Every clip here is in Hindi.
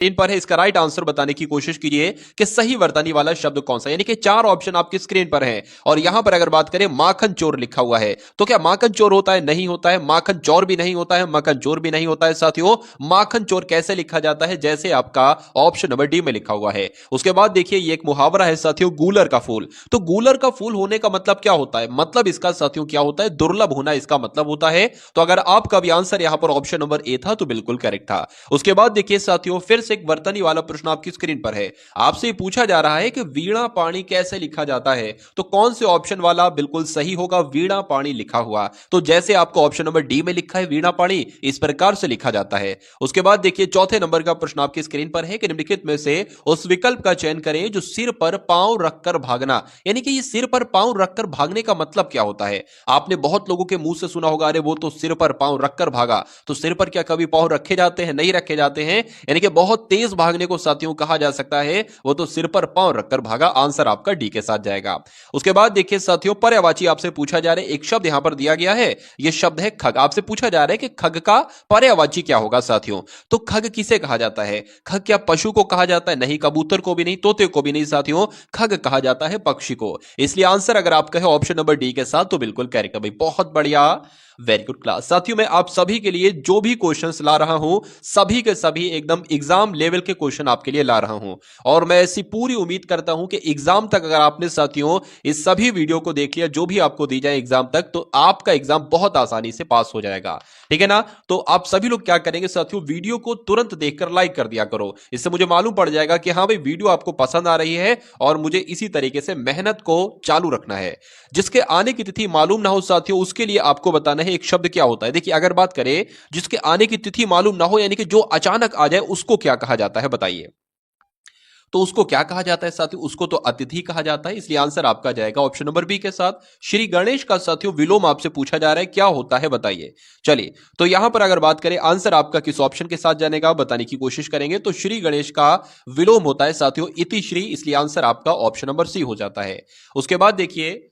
इन पर है, इसका राइट आंसर बताने की कोशिश कीजिए कि सही वर्तनी वाला शब्द कौन सा, यानी कि 4 ऑप्शन आपकी स्क्रीन पर हैं और यहां पर अगर बात करें माखन चोर लिखा हुआ है, तो क्या माखन चोर होता है? नहीं होता है। माखन चोर भी नहीं होता है, माखन चोर भी नहीं होता है साथियों। माखन चोर कैसे लिखा जाता है? जैसे आपका ऑप्शन नंबर डी में लिखा हुआ है। उसके बाद देखिए ये एक मुहावरा है साथियों, गूलर का फूल। तो गूलर का फूल होने का मतलब क्या होता है? मतलब इसका साथियों क्या होता है? दुर्लभ होना इसका मतलब होता है। तो अगर आपका भी आंसर यहां पर ऑप्शन नंबर ए था तो बिल्कुल करेक्ट था। उसके बाद देखिए साथियों फिर से एक वर्तनी वाला प्रश्न आपकी स्क्रीन पर है। आपसे पूछा जा रहा है कि वीणा पाणी कैसे लिखा जाता है, तो कौन से ऑप्शन वाला बिल्कुल सही होगा? वीणा पाणी लिखा हुआ। तो जैसे आपको ऑप्शन नंबर डी में लिखा है वीणा पाणी, इस प्रकार से लिखा जाता है। उसके बाद देखिए चौथे नंबर का प्रश्न आपकी स्क्रीन पर है कि निम्नलिखित में से उस विकल्प का चयन करें जो सिर पर पांव रखकर भागना, यानी कि ये सिर पर पांव रखकर भागने का मतलब क्या होता है? आपने बहुत लोगों के मुंह से सुना होगा, अरे वो तो सिर पर पांव रखकर भागा। तो सिर पर क्या कभी पांव रखे जाते हैं? नहीं रखे जाते हैं। यानी कि बहुत तेज भागने को साथियों कहा जा सकता है वो तो सिर पर पांव रखकर भागा। आंसर आपका डी के साथ जाएगा। उसके बाद देखिए साथियों पर्यायवाची आपसे पूछा जा रहा है, एक शब्द यहां पर दिया गया है, यह शब्द है खग। आपसे पूछा जा रहा है कि खग का पर्यायवाची क्या होगा साथियों? तो खग किसे कहा जाता है? खग क्या पशु को कहा जाता है? नहीं, कबूतर को भी नहीं, तोते को भी नहीं साथियों। खग कहा जाता है पक्षी को। इसलिए आंसर अगर आप कहे ऑप्शन नंबर डी के साथ तो बिल्कुल करेक्ट है भाई, बहुत बढ़िया, वेरी गुड क्लास। साथियों मैं आप सभी के लिए जो भी क्वेश्चंस ला रहा हूं सभी के सभी एकदम एग्जाम लेवल के क्वेश्चन आपके लिए ला रहा हूं और मैं ऐसी पूरी उम्मीद करता हूं कि एग्जाम तक अगर आपने साथियों इस सभी वीडियो को देख लिया जो भी आपको दी जाए एग्जाम तक, तो आपका एग्जाम बहुत आसानी से पास हो जाएगा। ठीक है ना? तो आप सभी लोग क्या करेंगे साथियों, वीडियो को तुरंत देखकर लाइक कर दिया करो। इससे मुझे मालूम पड़ जाएगा कि हाँ भाई वीडियो आपको पसंद आ रही है और मुझे इसी तरीके से मेहनत को चालू रखना है। जिसके आने की तिथि मालूम ना हो साथियों उसके लिए आपको बताना है एक शब्द क्या होता है। देखिए अगर बात करें जिसके आने की तिथि मालूम ना हो, यानी कि जो अचानक आ जाए, उसको क्या कहा जाता है बताइए? तो उसको क्या कहा जाता है साथियों? उसको तो अतिथि कहा जाता है। इसलिए आंसर आपका जाएगा ऑप्शन नंबर बी के साथ। श्री गणेश का साथियों विलोम आपसे पूछा जा रहा है, क्या होता है बताइए? चलिए तो यहां पर अगर बात करें आंसर आपका किस ऑप्शन के साथ जाने का बताने की कोशिश करेंगे, तो श्री गणेश का विलोम होता है साथियों इति श्री। इसलिए आंसर आपका ऑप्शन नंबर सी हो जाता है। उसके बाद देखिए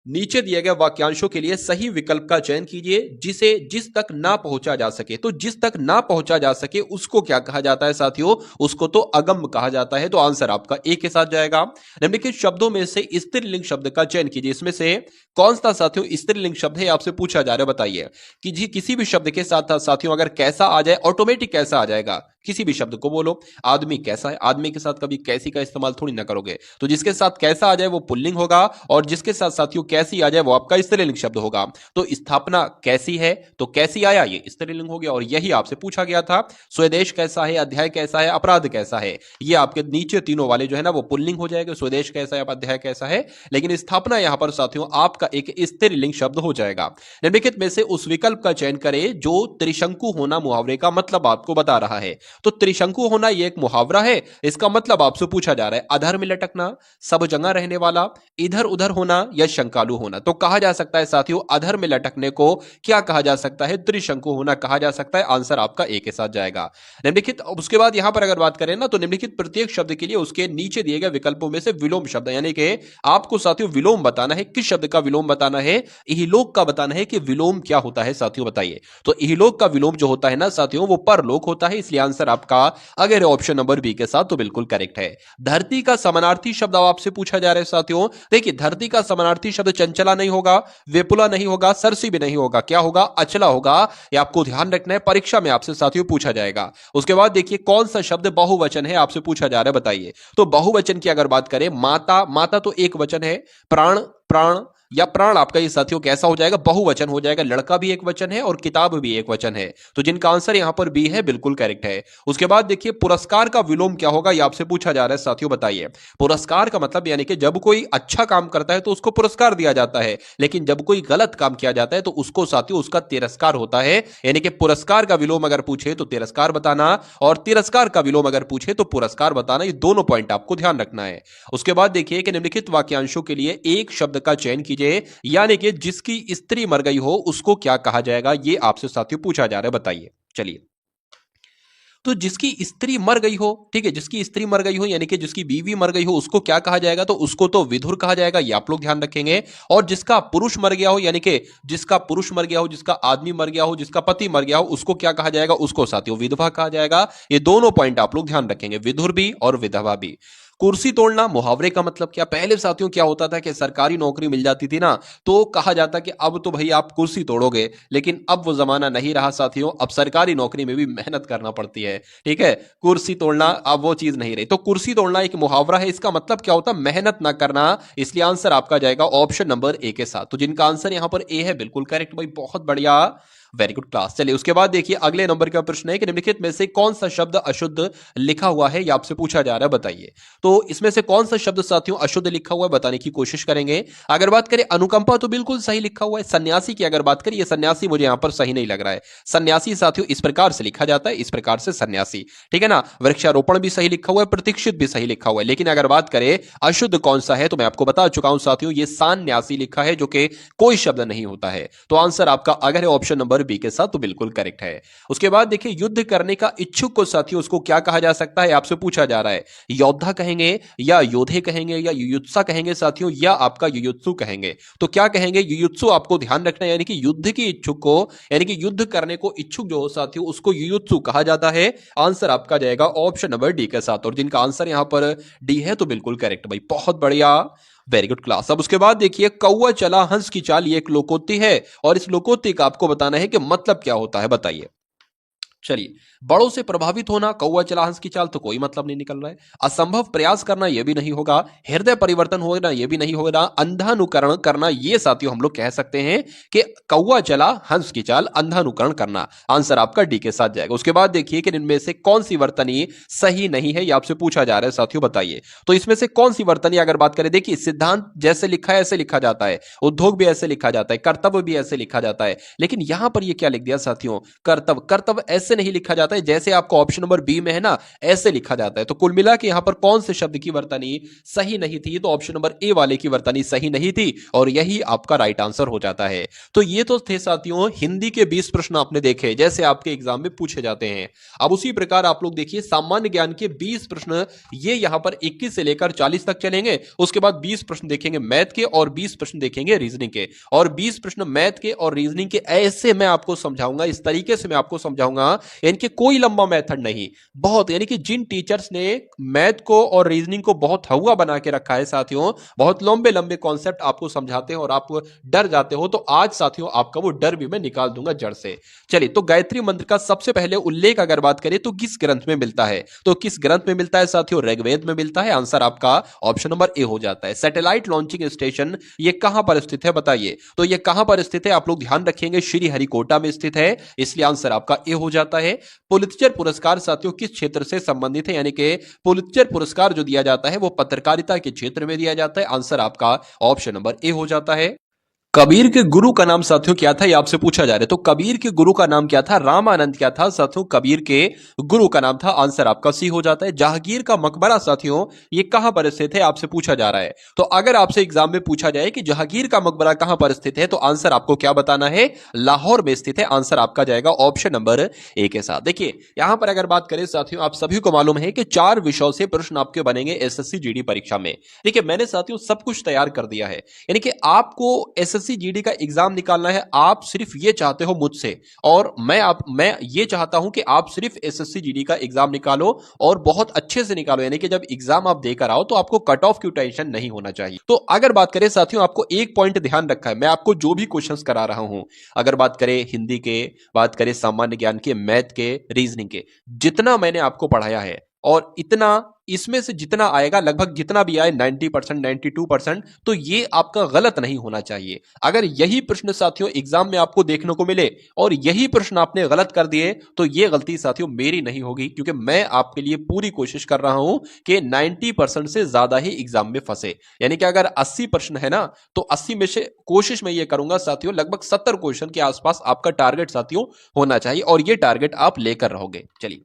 नीचे दिए गए वाक्यांशों के लिए सही विकल्प का चयन कीजिए जिसे जिस तक ना पहुंचा जा सके। तो जिस तक ना पहुंचा जा सके उसको क्या कहा जाता है साथियों? उसको तो अगम कहा जाता है। तो आंसर आपका ए के साथ जाएगा। निम्नलिखित शब्दों में से स्त्रीलिंग शब्द का चयन कीजिए। इसमें से कौन सा साथियों स्त्रीलिंग शब्द है आपसे पूछा जा रहा है, बताइए। कि जी किसी भी शब्द के साथ साथियों अगर कैसा आ जाए ऑटोमेटिक कैसा आ जाएगा? किसी भी शब्द को बोलो, आदमी कैसा है, आदमी के साथ कभी कैसी का इस्तेमाल थोड़ी ना करोगे। तो जिसके साथ कैसा आ जाए वो पुल्लिंग होगा और जिसके साथ साथियों कैसी आ जाए वो आपका स्त्रीलिंग शब्द होगा। तो स्थापना कैसी है, तो कैसी आया ये स्त्रीलिंग हो गया और यही आपसे पूछा गया था। स्वदेश कैसा है, अध्याय कैसा है, अपराध कैसा है, ये आपके नीचे तीनों वाले जो है ना वो पुल्लिंग हो जाएगा। स्वदेश कैसा है, अध्याय कैसा है, लेकिन स्थापना यहां पर साथियों आपका एक स्त्रीलिंग शब्द हो जाएगा। निम्नलिखित में से उस विकल्प का चयन करें जो त्रिशंकु होना मुहावरे का मतलब आपको बता रहा है। तो त्रिशंकु होना यह एक मुहावरा है, इसका मतलब आपसे पूछा जा रहा है अधर में लटकना, सब जगह रहने वाला, इधर उधर होना या शंकालु होना। तो कहा जा सकता है साथियों अधर में लटकने को क्या कहा जा सकता है? त्रिशंकु होना कहा जा सकता है। आंसर आपका ए के साथ जाएगा। निम्नलिखित उसके बाद यहां पर अगर बात करें ना तो निम्नलिखित प्रत्येक शब्द के लिए उसके नीचे दिए गए विकल्पों में से विलोम शब्द, यानी कि आपको साथियों विलोम बताना है। किस शब्द का विलोम बताना है? इहलोक का बताना है कि विलोम क्या होता है साथियों बताइए। तो इहलोक का विलोम जो होता है ना साथियों वो परलोक होता है। इसलिए आंसर आपका अगर ऑप्शन नंबर बी के साथ तो बिल्कुल करेक्ट है। धरती का समानार्थी शब्द आपसे पूछा जा रहा है साथियों। देखिए धरती का समानार्थी शब्द चंचला नहीं होगा, विपुला नहीं होगा, सरसी भी नहीं होगा, क्या होगा? अचला होगा। ये आपको ध्यान रखना है, परीक्षा में आपसे साथियों पूछा जाएगा। उसके बाद देखिए कौन सा शब्द बहुवचन है आपसे पूछा जा रहा है, बताइए। तो बहुवचन की अगर बात करें माता, माता तो एक वचन है, प्राण, प्राण या प्राण आपका ये साथियों कैसा हो जाएगा? बहुवचन हो जाएगा। लड़का भी एक वचन है और किताब भी एक वचन है। तो जिनका आंसर यहां पर बी है बिल्कुल करेक्ट है। उसके बाद देखिए पुरस्कार का विलोम क्या होगा ये आपसे पूछा जा रहा है साथियों, बताइए। पुरस्कार का मतलब यानी कि जब कोई अच्छा काम करता है तो उसको पुरस्कार दिया जाता है, लेकिन जब कोई गलत काम किया जाता है तो उसको साथियों उसका तिरस्कार होता है। यानी कि पुरस्कार का विलोम अगर पूछे तो तिरस्कार बताना और तिरस्कार का विलोम अगर पूछे तो पुरस्कार बताना। ये दोनों पॉइंट आपको ध्यान रखना है। उसके बाद देखिए कि निम्नलिखित वाक्यांशों के लिए एक शब्द का चयन कीजिए यानी कि जिसकी स्त्री मर गई हो उसको क्या कहा जाएगा, ये आपसे साथियों पूछा जा रहा है, बताइए। चलिए तो जिसकी स्त्री मर गई हो, ठीक है, जिसकी स्त्री मर गई हो यानी कि जिसकी बीवी मर गई हो उसको क्या कहा जाएगा, तो उसको तो विधुर कहा जाएगा, ये आप लोग ध्यान रखेंगे। और जिसका पुरुष मर गया हो यानी कि जिसका पुरुष मर गया हो, जिसका आदमी मर गया हो, जिसका पति मर गया हो, उसको क्या कहा जाएगा, उसको साथियों विधवा कहा जाएगा। ये दोनों पॉइंट आप लोग ध्यान रखेंगे, विधुर भी और विधवा भी। कुर्सी तोड़ना मुहावरे का मतलब क्या, पहले साथियों क्या होता था कि सरकारी नौकरी मिल जाती थी ना तो कहा जाता कि अब तो भाई आप कुर्सी तोड़ोगे, लेकिन अब वो जमाना नहीं रहा साथियों, अब सरकारी नौकरी में भी मेहनत करना पड़ती है, ठीक है। कुर्सी तोड़ना अब वो चीज नहीं रही। तो कुर्सी तोड़ना एक मुहावरा है, इसका मतलब क्या होता है, मेहनत ना करना। इसलिए आंसर आपका जाएगा ऑप्शन नंबर ए के साथ। तो जिनका आंसर यहां पर ए है बिल्कुल करेक्ट भाई, बहुत बढ़िया, वेरी गुड क्लास। चलिए उसके बाद देखिए अगले नंबर का प्रश्न है कि निम्नलिखित में से कौन सा शब्द अशुद्ध लिखा हुआ है, ये आपसे पूछा जा रहा है, बताइए। तो इसमें से कौन सा शब्द साथियों अशुद्ध लिखा हुआ है बताने की कोशिश करेंगे। अगर बात करें अनुकंपा तो बिल्कुल सही लिखा हुआ है। सन्यासी की अगर बात करें, ये सन्यासी मुझे यहां पर सही नहीं लग रहा है। सन्यासी साथियों इस प्रकार से लिखा जाता है, इस प्रकार से सन्यासी, ठीक है ना। वृक्षारोपण भी सही लिखा हुआ है, प्रतीक्षित भी सही लिखा हुआ है। लेकिन अगर बात करें अशुद्ध कौन सा है तो मैं आपको बता चुका हूं साथियों, ये सान्यासी लिखा है जो कि कोई शब्द नहीं होता है। तो आंसर आपका अगर है ऑप्शन नंबर बी के साथ तो बिल्कुल करेक्ट है। उसके बाद देखिए युद्ध करने का इच्छुक को साथियों उसको क्या कहा जा सकता है, आपसे पूछा जा रहा है। योद्धा कहेंगे या योधे कहेंगे या युयुत्सा कहेंगे साथियों, या आपका युयुत्सु कहेंगे। तो क्या कहेंगे, युयुत्सु आपको ध्यान रखना है, यानी कि युद्ध के इच्छुक को, यानी कि युद्ध करने को इच्छुक जो हो साथियों उसको युयुत्सु कहा जाता है। आंसर आपका जाएगा ऑप्शन नंबर डी के साथ। और जिनका आंसर यहां पर डी है तो बिल्कुल करेक्ट भाई, बहुत बढ़िया, वेरी गुड क्लास। अब उसके बाद देखिए कौवा चला हंस की चाल, ये एक लोकोक्ति है और इस लोकोक्ति का आपको बताना है कि मतलब क्या होता है, बताइए। चलिए, बड़ों से प्रभावित होना, कौवा चला हंस की चाल तो कोई मतलब नहीं निकल रहा है। असंभव प्रयास करना यह भी नहीं होगा, हृदय परिवर्तन होना यह भी नहीं होगा, अंधानुकरण करना ये साथियों हम लोग कह सकते हैं कि कौवा चला हंस की चाल, अंधानुकरण करना। आंसर आपका डी के साथ जाएगा। उसके बाद देखिए कि इनमें से कौन सी वर्तनी सही नहीं है, ये आपसे पूछा जा रहा है साथियों, बताइए। तो इसमें से कौन सी वर्तनी अगर बात करें, देखिए सिद्धांत जैसे लिखा है ऐसे लिखा जाता है, उद्योग भी ऐसे लिखा जाता है, कर्तव्य भी ऐसे लिखा जाता है, लेकिन यहां पर ये क्या लिख दिया साथियों, कर्तव्य। कर्तव्य ऐसे नहीं लिखा जाता है जैसे आपको ऑप्शन नंबर बी में है ना, ऐसे लिखा जाता है। तो कुल मिला के यहां पर कौन से शब्द की वर्तनी सही नहीं थी, तो ऑप्शन नंबर ए वाले की वर्तनी सही नहीं थी और यही आपका राइट आंसर हो जाता है। तो ये तो थे साथियों हिंदी के 20 प्रश्न आपने देखे जैसे आपके एग्जाम में पूछे जाते हैं। अब उसी प्रकार आप लोग देखिए सामान्य ज्ञान के 20 प्रश्न, ये यहां पर 21 से लेकर 40 तक चलेंगे। उसके बाद 20 प्रश्न देखेंगे मैथ के और 20 प्रश्न देखेंगे रीजनिंग के। और 20 प्रश्न मैथ के और रीजनिंग के ऐसे मैं आपको समझाऊंगा, इस तरीके से मैं आपको समझाऊंगा, यानी कि कोई लंबा मेथड नहीं, बहुत, यानी कि जिन टीचर्स ने मैथ को और रीजनिंग को बहुत हवा बना के रखा है साथियों, बहुत लंबे लंबे कॉन्सेप्ट आपको समझाते हैं और आप डर जाते हो, तो आज साथियों आपका वो डर भी मैं निकाल दूंगा जड़ से। चलिए, तो गायत्री मंत्र का सबसे पहले उल्लेख अगर बात करें तो किस ग्रंथ में मिलता है, तो किस ग्रंथ में मिलता है साथियों, ऋग्वेद में मिलता है। आंसर आपका ऑप्शन नंबर ए हो जाता है। सैटेलाइट लॉन्चिंग स्टेशन ये कहां पर स्थित है, बताइए। तो ये कहां पर स्थित है, आप लोग ध्यान रखेंगे, श्री हरिकोटा में स्थित है, इसलिए आंसर आपका ए हो जाता है। पुलित्जर पुरस्कार साथियों किस क्षेत्र से संबंधित है, यानी कि पुलित्जर पुरस्कार जो दिया जाता है वो पत्रकारिता के क्षेत्र में दिया जाता है। आंसर आपका ऑप्शन नंबर ए हो जाता है। कबीर के गुरु का नाम साथियों क्या था, ये आपसे पूछा जा रहा है। तो कबीर के गुरु का नाम क्या था, रामानंद क्या था साथियों, कबीर के गुरु का नाम था। आंसर आपका सी हो जाता है। जहांगीर का मकबरा साथियों ये कहां पर स्थित है, आपसे पूछा जा रहा है। तो अगर आपसे एग्जाम में पूछा जाए कि जहांगीर का मकबरा कहां पर स्थित है, तो आंसर आपको क्या बताना है, लाहौर में स्थित है। आंसर आपका जाएगा ऑप्शन नंबर ए के साथ। देखिए यहां पर अगर बात करें साथियों, आप सभी को मालूम है कि 4 विषयों से प्रश्न आपके बनेंगे एसएससी जीडी परीक्षा में। देखिए मैंने साथियों सब कुछ तैयार कर दिया है, यानी कि आपको एसएससी जीडी का एग्जाम निकालना है। आप सिर्फ ये चाहते हो मुझसे, और मैं ये चाहता हूं कि आप सिर्फ एसएससी जीडी का एग्जाम निकालो और बहुत अच्छे से निकालो, यानी कि जब एग्जाम आप देकर आओ तो आपको कट ऑफ की टेंशन नहीं होना चाहिए। तो अगर बात करें साथियों, आपको एक पॉइंट ध्यान रखा है, मैं आपको जो भी क्वेश्चंस करा रहा हूं, अगर बात करें हिंदी के, बात करें सामान्य ज्ञान के, मैथ के, रीजनिंग के, जितना मैंने आपको पढ़ाया है और इतना इसमें से जितना आएगा, लगभग जितना भी आए 90%, 92%, तो ये आपका गलत नहीं होना चाहिए। अगर यही प्रश्न साथियों एग्जाम में आपको देखने को मिले और यही प्रश्न आपने गलत कर दिए, तो ये गलती साथियों मेरी नहीं होगी, क्योंकि मैं आपके लिए पूरी कोशिश कर रहा हूं कि 90% से ज्यादा ही एग्जाम में फंसे। यानी कि अगर 80 प्रश्न है ना, तो 80 में से कोशिश मैं ये करूंगा साथियों लगभग 70 क्वेश्चन के आसपास आपका टारगेट साथियों होना चाहिए, और ये टारगेट आप लेकर रहोगे। चलिए,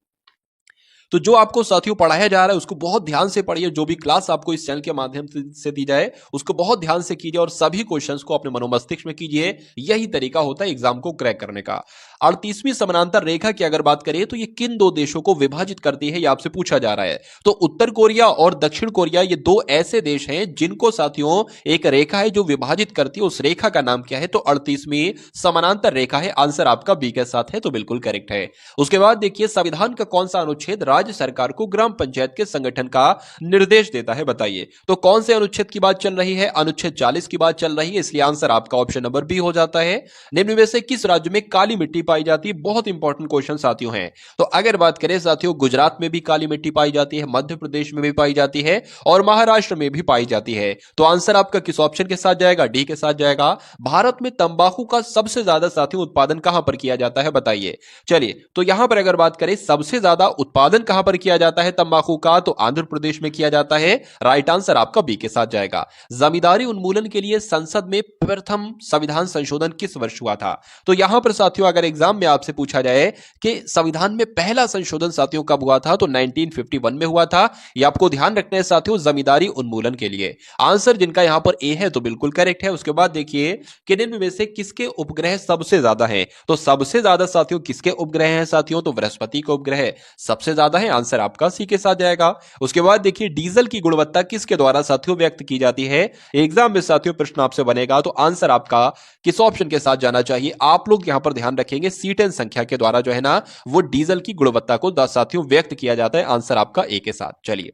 तो जो आपको साथियों पढ़ाया जा रहा है उसको बहुत ध्यान से पढ़िए, जो भी क्लास आपको इस चैनल के माध्यम से दी जाए उसको बहुत ध्यान से कीजिए और सभी क्वेश्चंस को अपने मनोमस्तिष्क में कीजिए। यही तरीका होता है एग्जाम को क्रैक करने का। 38वीं समानांतर रेखा की अगर बात करें तो ये किन दो देशों को विभाजित करती है, ये आपसे पूछा जा रहा है। तो उत्तर कोरिया और दक्षिण कोरिया ये दो ऐसे देश हैं जिनको साथियों एक रेखा है जो विभाजित करती है, उस रेखा का नाम क्या है? तो 38वीं समानांतर रेखा है। आंसर आपका बी के साथ है, तो बिल्कुल करेक्ट है। उसके बाद देखिए संविधान का कौन सा अनुच्छेद राज्य सरकार को ग्राम पंचायत के संगठन का निर्देश देता है, बताइए। तो कौन से अनुच्छेद की बात चल रही है? अनुच्छेद 40 की बात चल रही है, इसलिए आंसर आपका ऑप्शन नंबर बी हो जाता है। निम्न में से किस राज्य में काली मिट्टी पाई जाती है? बहुत इंपॉर्टेंट क्वेश्चन साथियों हैं। तो अगर बात करें साथियों, गुजरात में भी काली मिट्टी पाई जाती है, मध्य प्रदेश में भी पाई जाती है और महाराष्ट्र में भी पाई जाती है। तो आंसर आपका किस ऑप्शन के साथ जाएगा? डी के साथ जाएगा। भारत में तंबाकू का सबसे ज्यादा साथियों उत्पादन कहां पर किया जाता है, बताइए। चलिए, तो यहां पर अगर बात करें सबसे ज्यादा उत्पादन कहां पर किया जाता है तंबाकू का, तो आंध्र प्रदेश में किया जाता है। राइट आंसर आपका बी के साथ जाएगा। जमींदारी उन्मूलन के लिए संसद में प्रथम संविधान संशोधन किस वर्ष हुआ था? तो यहां पर साथियों अगर एग्जाम में आपसे पूछा जाए कि संविधान में पहला संशोधन साथियों कब हुआ था, तो 1951 में हुआ था। यह आपको ध्यान रखना है साथियों, जमींदारी उन्मूलन के लिए। आंसर जिनका यहां पर ए है तो बिल्कुल करेक्ट है। उसके बाद देखिए कि निम्न में से किसके उपग्रह सबसे ज्यादा हैं? तो सबसे ज्यादा साथियों किसके उपग्रह हैं साथियों? तो बृहस्पति के उपग्रह सबसे ज्यादा है। आंसर आपका सी के साथ जाएगा। उसके बाद देखिए डीजल की गुणवत्ता किसके द्वारा साथियों व्यक्त की जाती है? एग्जाम में साथियों प्रश्न आपसे बनेगा, तो आंसर आपका किस ऑप्शन के साथ जाना चाहिए? आप लोग यहां पर ध्यान रखेंगे C10 संख्या के द्वारा जो है ना वो डीजल की गुणवत्ता को साथियों व्यक्त किया जाता है। आंसर आपका ए के साथ। चलिए,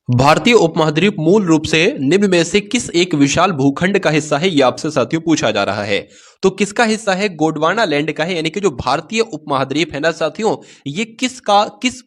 भारतीय उपमहाद्वीप मूल रूप से निम्न में से किस एक विशाल भूखंड का हिस्सा है, यह आपसे साथियों पूछा जा रहा है। तो किसका हिस्सा है? गोंडवाना लैंड का है, यानी कि जो भारतीय उपमहाद्वीप है ना साथियों, ये किस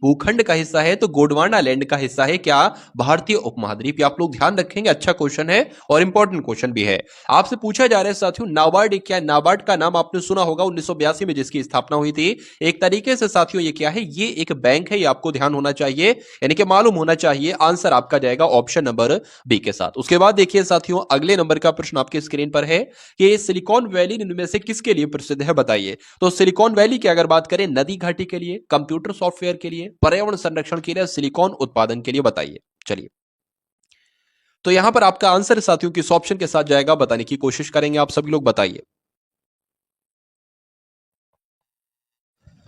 भूखंड का हिस्सा है? तो गोंडवाना लैंड का हिस्सा है क्या? भारतीय उपमहाद्वीप। आप लोग ध्यान रखेंगे, अच्छा क्वेश्चन है और इंपॉर्टेंट क्वेश्चन भी है। आपसे पूछा जा रहा है साथियों नाबार्ड क्या है? नाबार्ड का नाम आपने सुना होगा, 1982 में जिसकी स्थापना हुई थी। एक तरीके से साथियों ये क्या है? ये एक बैंक है, ये आपको ध्यान होना चाहिए, यानी कि मालूम होना चाहिए। आंसर आपका जाएगा ऑप्शन नंबर बी के साथ। उसके बाद देखिए साथियों अगले नंबर का प्रश्न आपके स्क्रीन पर है कि सिलिकॉन वैली इनमें से किसके लिए प्रसिद्ध है, बताइए। तो सिलिकॉन वैली की अगर बात करें नदी घाटी के लिए, कंप्यूटर सॉफ्टवेयर के लिए, पर्यावरण संरक्षण के लिए, सिलिकॉन उत्पादन के लिए, बताइए। चलिए, तो यहां पर आपका आंसर साथियों किस ऑप्शन के साथ जाएगा बताने की कोशिश करेंगे आप सभी लोग, बताइए।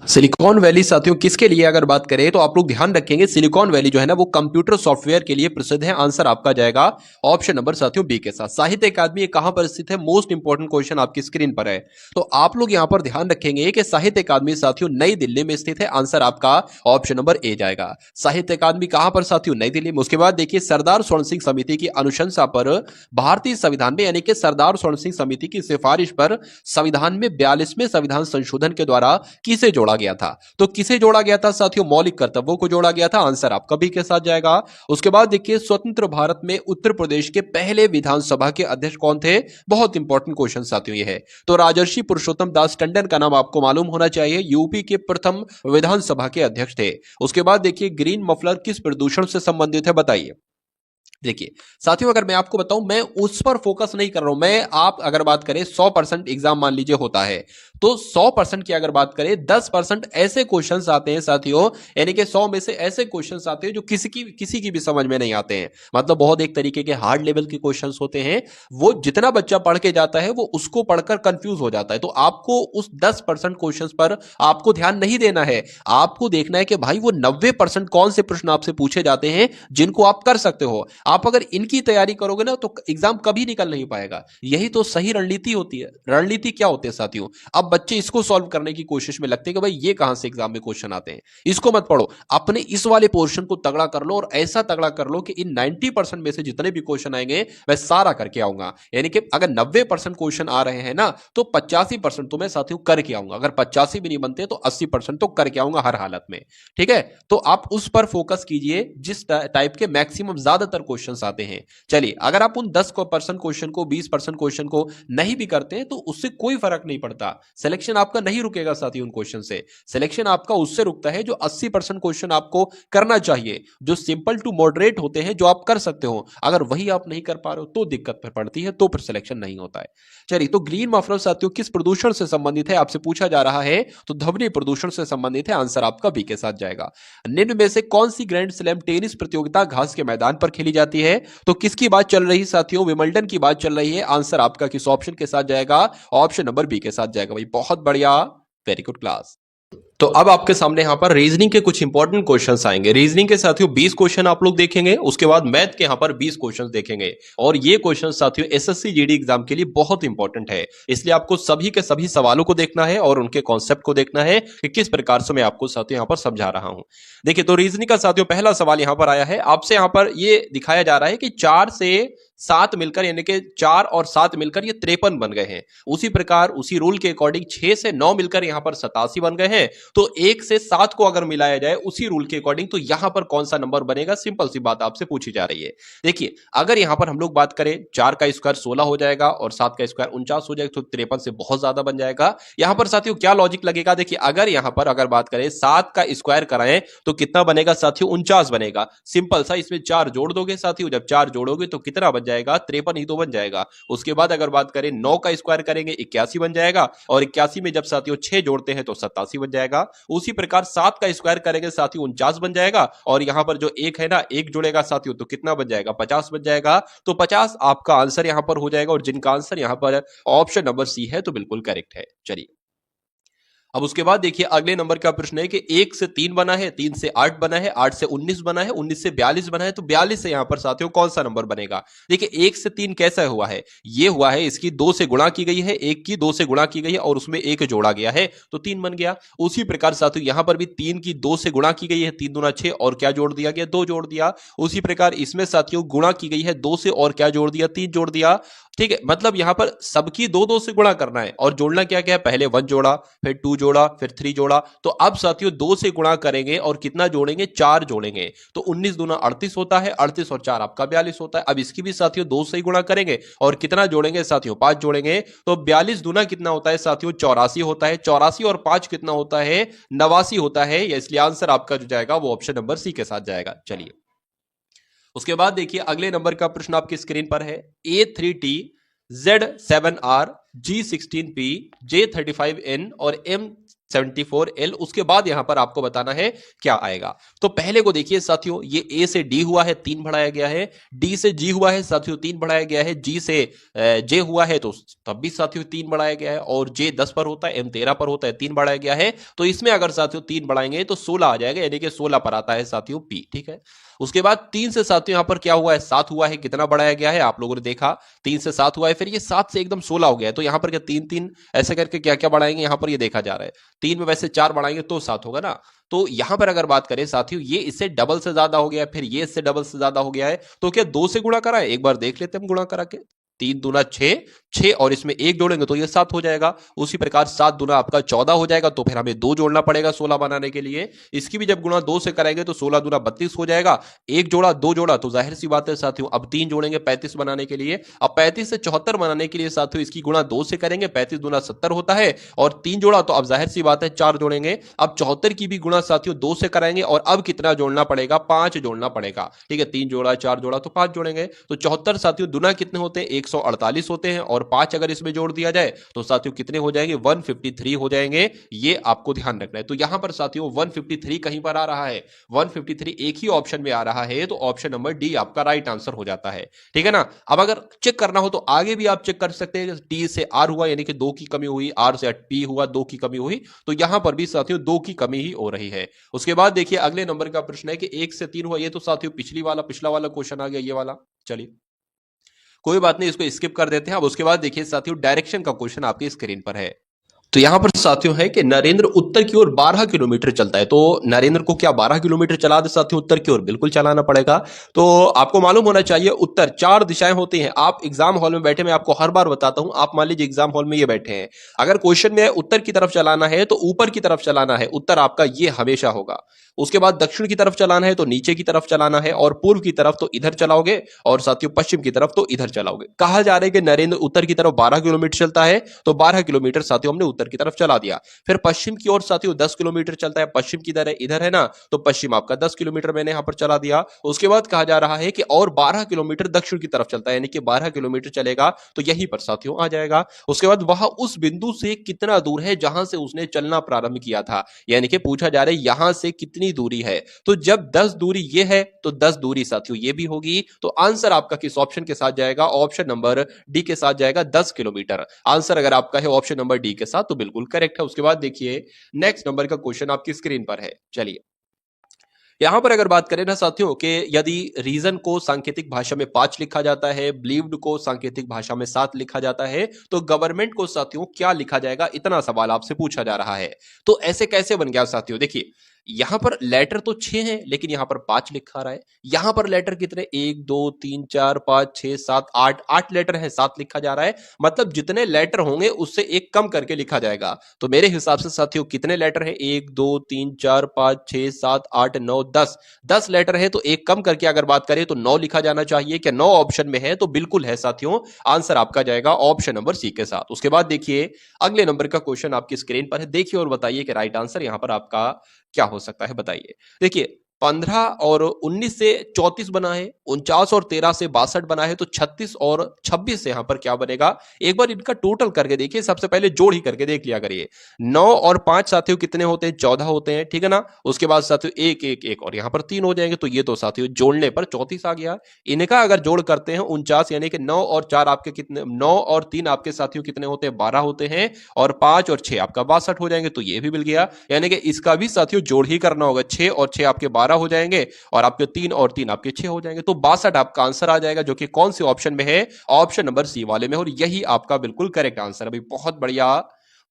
सिलिकॉन वैली साथियों किसके लिए अगर बात करें तो आप लोग ध्यान रखेंगे, सिलिकॉन वैली जो है ना वो कंप्यूटर सॉफ्टवेयर के लिए प्रसिद्ध है। आंसर आपका जाएगा ऑप्शन नंबर साथियों बी के साथ। साहित्य अकादमी कहां पर स्थित है? मोस्ट इंपोर्टेंट क्वेश्चन आपकी स्क्रीन पर है, तो आप लोग यहां पर ध्यान रखेंगे कि साहित्य अकादमी साथियों नई दिल्ली में स्थित है। आंसर आपका ऑप्शन नंबर ए जाएगा। साहित्य अकादमी कहां पर साथियों? नई दिल्ली में। उसके बाद देखिए सरदार स्वर्ण सिंह समिति की अनुशंसा पर भारतीय संविधान में, यानी कि सरदार स्वर्ण सिंह समिति की सिफारिश पर संविधान में 42वें संविधान संशोधन के द्वारा किसे जोड़ा गया था? तो किसे जोड़ा गया था साथियों? मौलिक कर्तव्यों को जोड़ा गया था। आंसर आपका बी के साथ जाएगा। उसके बाद देखिए स्वतंत्र भारत में उत्तर प्रदेश के पहले विधानसभा के अध्यक्ष कौन थे? बहुत इंपॉर्टेंट क्वेश्चन साथियों ये है। तो राजर्षि पुरुषोत्तम दास टंडन का नाम आपको मालूम होना चाहिए, यूपी के प्रथम विधानसभा के अध्यक्ष थे। उसके बाद देखिए ग्रीन मफलर किस प्रदूषण से संबंधित है, बताइए। देखिए साथियों अगर मैं आपको बताऊं, मैं उस पर फोकस नहीं कर रहा हूं, मैं आप अगर बात करें 100% एग्जाम मान लीजिए होता है, तो 100% की अगर बात करें 10% ऐसे क्वेश्चंस आते हैं साथियों, यानी कि 100 में से ऐसे क्वेश्चंस आते हैं जो किसी की भी समझ में नहीं आते हैं। मतलब बहुत एक तरीके के हार्ड लेवल के क्वेश्चंस होते हैं, वो जितना बच्चा पढ़ के जाता है वो उसको पढ़कर कंफ्यूज हो जाता है। तो आपको उस 10% क्वेश्चंस पर आपको ध्यान नहीं देना है, आपको देखना है कि भाई वो 90% कौन से प्रश्न आपसे पूछे जाते हैं जिनको आप कर सकते हो। आप अगर इनकी तैयारी करोगे ना तो एग्जाम कभी निकल नहीं पाएगा। यही तो सही रणनीति होती है। रणनीति क्या होती है साथियों? अब बच्चे इसको सॉल्व करने की कोशिश में लगते हैं कि भाई ये कहां से एग्जाम में क्वेश्चन आते हैं, इसको मत पढ़ो, अपने इस वाले पोर्शन को तगड़ा कर लो और ऐसा तगड़ा कर लो कि इन 90% में से जितने भी क्वेश्चन आएंगे मैं सारा करके आऊंगा। यानी कि अगर 90% क्वेश्चन आ रहे हैं ना तो 85% तो मैं साथियों करके आऊंगा, अगर 85 भी नहीं बनते तो 80% तो करके आऊंगा हर हालत में। ठीक है, तो आप उस पर फोकस कीजिए जिस टाइप के मैक्सिमम ज्यादातर क्वेश्चन आते हैं। चलिए, अगर आप उन 10% क्वेश्चन को, 20% क्वेश्चन को नहीं भी करते हैं तो उससे कोई फर्क नहीं पड़ता। सिलेक्शन आपका नहीं रुकेगा साथी उन क्वेश्चन से। सिलेक्शन आपका उससे रुकता है जो 80% क्वेश्चन आपको करना चाहिए, जो सिंपल टू मॉडरेट होते हैं, जो आप कर सकते हो। अगर वही आप नहीं कर पा रहे हो तो दिक्कत पड़ती है, तो फिर सिलेक्शन नहीं होता है। चलिए, तो ग्रीन मफलर साथियों किस प्रदूषण से संबंधित है आपसे पूछा जा रहा है, तो ध्वनि प्रदूषण से संबंधित है। आंसर आपका बी के साथ जाएगा। निम्न में से कौन सी ग्रैंड स्लैम टेनिस प्रतियोगिता घास के मैदान पर खेली जाती है, तो किसकी बात चल रही साथियों, विंबलडन की बात चल रही है। आंसर आपका किस ऑप्शन के साथ जाएगा, ऑप्शन नंबर बी के साथ जाएगा। भाई बहुत बढ़िया, वेरी गुड क्लास। तो अब आपके सामने यहां पर रीजनिंग के कुछ इंपॉर्टेंट क्वेश्चंस आएंगे। रीजनिंग के साथियों 20 क्वेश्चन आप लोग देखेंगे, उसके बाद मैथ के यहां पर 20 क्वेश्चंस देखेंगे। और ये क्वेश्चन साथियों एसएससी जीडी एग्जाम के लिए बहुत इंपॉर्टेंट है, इसलिए आपको सभी के सभी सवालों को देखना है और उनके कॉन्सेप्ट को देखना है कि किस प्रकार से मैं आपको साथियों यहां पर समझा रहा हूं। देखिए, तो रीजनिंग का साथियों पहला सवाल यहां पर आया है। आपसे यहां पर ये दिखाया जा रहा है कि 4 से 7 मिलकर, यानी कि 4 और 7 मिलकर ये 53 बन गए हैं। उसी प्रकार उसी रूल के अकॉर्डिंग 6 से 9 मिलकर यहां पर 87 बन गए हैं। तो 1 से 7 को अगर मिलाया जाए उसी रूल के अकॉर्डिंग, तो यहां पर कौन सा नंबर बनेगा, सिंपल सी बात आपसे पूछी जा रही है। देखिए, अगर यहां पर हम लोग बात करें 4 का स्क्वायर 16 हो जाएगा और 7 का स्क्वायर 49 हो जाएगा, तो 53 से बहुत ज्यादा बन जाएगा। यहां पर साथियों क्या लॉजिक लगेगा, देखिए अगर यहां पर अगर बात करें 7 का स्क्वायर कराएं तो कितना बनेगा साथियों, 49 बनेगा। सिंपल सा, इसमें 4 जोड़ दोगे साथियों, जब 4 जोड़ोगे तो कितना बन जाएगा, 53 ही तो बन जाएगा। उसके बाद अगर बात करें 9 का स्क्वायर करेंगे 81 बन जाएगा, और 81 में जब साथियों 6 जोड़ते हैं तो 87 बन जाएगा। उसी प्रकार 7 का स्क्वायर करेंगे साथियों 49 बन जाएगा, और यहां पर जो 1 है ना, 1 जुड़ेगा साथियों तो कितना बन जाएगा, 50 बन जाएगा। तो 50 आपका आंसर यहां पर हो जाएगा, और जिनका आंसर यहां पर ऑप्शन नंबर सी है तो बिल्कुल करेक्ट है। चलिए, अब उसके बाद देखिए अगले नंबर का प्रश्न है कि 1 से 3 बना है, 3 से 8 बना है, 8 से 19 बना है, 19 से 42 बना है, तो 42 से यहां पर साथियों कौन सा नंबर बनेगा। देखिए 1 से 3 कैसा हुआ है, ये हुआ है इसकी 2 से गुणा की गई है, 1 की 2 से गुणा की गई है और उसमें 1 जोड़ा गया है तो 3 बन गया। उसी प्रकार साथियों यहां पर भी 3 की 2 से गुणा की गई है, 3 दूना 6 और क्या जोड़ दिया गया, 2 जोड़ दिया। उसी प्रकार इसमें साथियों गुणा की गई है 2 से और क्या जोड़ दिया, 3 जोड़ दिया। ठीक है, मतलब यहां पर सबकी 2-2 से गुणा करना है, और जोड़ना क्या क्या है, पहले 1 जोड़ा, फिर 2 जोड़ा, फिर 3 जोड़ा। तो अब साथियों 2 से गुणा करेंगे और कितना जोड़ेंगे, 4 जोड़ेंगे। तो 19 दूना 38 होता है, 38 और 4 आपका 42 होता है। अब इसकी भी साथियों 2 से ही गुणा करेंगे और कितना जोड़ेंगे साथियों, 5 जोड़ेंगे। तो 42 दूना कितना होता है साथियों, 84 होता है। 84 और 5 कितना होता है, 89 होता है। इसलिए आंसर आपका जो जाएगा वो ऑप्शन नंबर सी के साथ जाएगा। चलिए, उसके बाद देखिए अगले नंबर का प्रश्न आपकी स्क्रीन पर है। A3T Z7R G16P J35N और M74L, उसके बाद यहां पर आपको बताना है क्या आएगा। तो पहले को देखिए साथियों, ये A से D हुआ है 3 बढ़ाया गया है, D से G हुआ है साथियों 3 बढ़ाया गया है, G से J हुआ है तो तब भी साथियों 3 बढ़ाया गया है, और J 10 पर होता है, M 13 पर होता है, 3 बढ़ाया गया है। तो इसमें अगर साथियों 3 बढ़ाएंगे तो 16 आ जाएगा, यानी कि 16 पर आता है साथियों P। ठीक है, उसके बाद 3 से साथियों यहां पर क्या हुआ है, 7 हुआ है, कितना बढ़ाया गया है आप लोगों ने देखा, 3 से 7 हुआ है, फिर ये 7 से एकदम 16 हो गया है। तो यहां पर क्या 3-3 ऐसे करके क्या क्या बढ़ाएंगे, यहां पर ये देखा जा रहा है 3 में वैसे 4 बढ़ाएंगे तो 7 होगा ना। तो यहां पर अगर बात करें साथियों, ये इससे डबल से ज्यादा हो गया है, फिर ये इससे डबल से ज्यादा हो गया है। तो क्या 2 से गुणा करा है, एक बार देख लेते हैं हम गुणा करा के। 3 दूना 6, 6 और इसमें 1 जोड़ेंगे तो ये 7 हो जाएगा। उसी प्रकार 7 दूना आपका 14 हो जाएगा, तो फिर हमें 2 जोड़ना पड़ेगा 16 बनाने के लिए। इसकी भी जब गुणा 2 से करेंगे तो 16 दूना 32 हो जाएगा। 1 जोड़ा 2 जोड़ा तो जाहिर सी बात है साथियों अब 3 जोड़ेंगे 35 बनाने के लिए। अब 35 से 74 बनाने के लिए साथियों इसकी गुणा 2 से करेंगे, 35 दूना 70 होता है, और 3 जोड़ा तो अब जाहिर सी बात है 4 जोड़ेंगे। अब 74 की भी गुणा साथियों 2 से कराएंगे, और अब कितना जोड़ना पड़ेगा, 5 जोड़ना पड़ेगा। ठीक है, 3 जोड़ा 4 जोड़ा तो 5 जोड़ेंगे। तो 74 साथियों दुना कितने होते हैं, 148 होते हैं, और 5 अगर इसमें जोड़ दिया जाए तो साथियों कितने हो जाएंगे, 153 हो जाएंगे। ये आपको ध्यान रखना है। तो यहां पर साथियों 153 कहीं पर आ रहा है, 153 एक ही ऑप्शन में आ रहा है, तो ऑप्शन नंबर डी आपका राइट आंसर हो जाता है। ठीक है ना। अब अगर चेक करना हो तो आगे भी आप चेक कर सकते हैं, टी से आर हुआ यानी कि 2 की कमी हुई, आर से पी हुआ 2 की कमी हुई, तो यहां पर भी साथियों 2 की कमी ही हो रही है। उसके बाद देखिए अगले नंबर का प्रश्न है कि 1 से 3 हुआ, ये तो साथियों पिछला वाला क्वेश्चन आ गया ये वाला। चलिए कोई बात नहीं, इसको स्किप कर देते हैं। अब उसके बाद देखिए साथियों डायरेक्शन का क्वेश्चन आपकी स्क्रीन पर है। तो यहां पर साथियों है कि नरेंद्र उत्तर की ओर 12 किलोमीटर चलता है। तो नरेंद्र को क्या 12 किलोमीटर चला दे साथियों उत्तर की ओर? बिल्कुल चलाना पड़ेगा। तो आपको मालूम होना चाहिए उत्तर 4 दिशाएं होती हैं। आप एग्जाम हॉल में बैठे, मैं आपको हर बार बताता हूं, आप मान लीजिए एग्जाम हॉल में ये बैठे हैं, अगर क्वेश्चन में उत्तर की तरफ चलाना है तो ऊपर की तरफ चलाना है, उत्तर आपका ये हमेशा होगा। उसके बाद दक्षिण की तरफ चलाना है तो नीचे की तरफ चलाना है, और पूर्व की तरफ तो इधर चलाओगे, और साथियों पश्चिम की तरफ तो इधर चलाओगे। कहा जा रहा है कि नरेंद्र उत्तर की तरफ 12 किलोमीटर चलता है, तो 12 किलोमीटर साथियों हमने उत्तर की तरफ चला दिया। फिर पश्चिम की ओर साथियों 10 किलोमीटर चलता है, पश्चिम किधर है? इधर है ना, तो पश्चिम आपका 10 किलोमीटर मैंने यहां पर चला दिया। उसके बाद कहा जा रहा है कि और 12 किलोमीटर दक्षिण की तरफ चलता है, यानी कि 12 किलोमीटर चलेगा तो यहीं पर साथियों आ जाएगा। उसके बाद वह उस बिंदु से कितना दूर है जहां से उसने चलना प्रारंभ किया था, यानी कि पूछा जा रहा है यहां से कितनी दूरी है। तो जब 10 दूरी ये है तो 10 दूरी साथियों ये भी होगी। तो आंसर आपका किस ऑप्शन के साथ जाएगा? ऑप्शन नंबर डी के साथ जाएगा, 10 किलोमीटर। आंसर अगर आपका है ऑप्शन नंबर डी के साथ तो बिल्कुल करेक्ट है। उसके बाद देखिए नेक्स्ट नंबर का क्वेश्चन आपकी स्क्रीन पर है। चलिए यहां पर अगर बात करें ना साथियों कि यदि रीजन को सांकेतिक भाषा में 5 लिखा जाता है, बिलीव्ड को सांकेतिक भाषा में 7 लिखा जाता है, तो गवर्नमेंट को साथियों क्या लिखा जाएगा? इतना सवाल आपसे पूछा जा रहा है। तो ऐसे कैसे बन गया साथियों? देखिए यहां पर लेटर तो 6 हैं लेकिन यहां पर 5 लिखा रहा है। यहां पर लेटर कितने? 1 2 3 4 5 6 7 8, 8 लेटर है, 7 लिखा जा रहा है। मतलब जितने लेटर होंगे उससे एक कम करके लिखा जाएगा। तो मेरे हिसाब से साथियों कितने लेटर हैं? 1 2 3 4 5 6 7 8 9 10, 10 लेटर है, तो एक कम करके अगर बात करें तो 9 लिखा जाना चाहिए। क्या 9 ऑप्शन में है? तो बिल्कुल है साथियों। आंसर आपका जाएगा ऑप्शन नंबर सी के साथ। उसके बाद देखिए अगले नंबर का क्वेश्चन आपकी स्क्रीन पर है, देखिए और बताइए कि राइट आंसर यहां पर आपका क्या हो सकता है? बताइए। देखिए 15 और 19 से 34 बना है, 49 और 13 से 62 बना है, तो 36 और 26 से यहां पर क्या बनेगा? एक बार इनका टोटल करके देखिए, सबसे पहले जोड़ ही करके देख लिया करिए। 9 और 5 साथियों कितने होते हैं? 14 होते हैं, ठीक है ना। उसके बाद साथियों 1 1 1 और यहां पर 3 हो जाएंगे, तो ये तो साथियों जोड़ने पर 34 आ गया। इनका अगर जोड़ करते हैं 49, यानी कि 9 और 4 आपके कितने? 9 और 3 आपके साथियों कितने होते हैं? 12 होते हैं, और 5 और 6 आपका 62 हो जाएंगे, तो ये भी मिल गया। यानी कि इसका भी साथियों जोड़ ही करना होगा। 6 और 6 आपके 12 हो जाएंगे, और आपके 3 और 3 आपके 6 हो जाएंगे, तो 62 आपका आंसर आ जाएगा, जो कि कौन से ऑप्शन में है? ऑप्शन नंबर सी वाले में, और यही आपका बिल्कुल करेक्ट आंसर है। बहुत बढ़िया,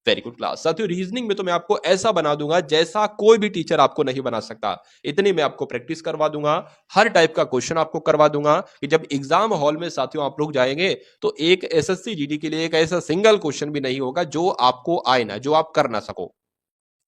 वेरी गुड क्लास। साथियों रीजनिंग में तो मैं आपको ऐसा बना दूंगा जैसा कोई भी टीचर आपको नहीं बना सकता। इतनी मैं आपको प्रैक्टिस करवा दूंगा, हर टाइप का क्वेश्चन आपको करवा दूंगा कि जब एग्जाम हॉल में साथियों आप लोग जाएंगे तो एक एसएससी जीडी के लिए एक ऐसा सिंगल क्वेश्चन भी नहीं होगा जो आपको आए ना, जो आप कर ना सको।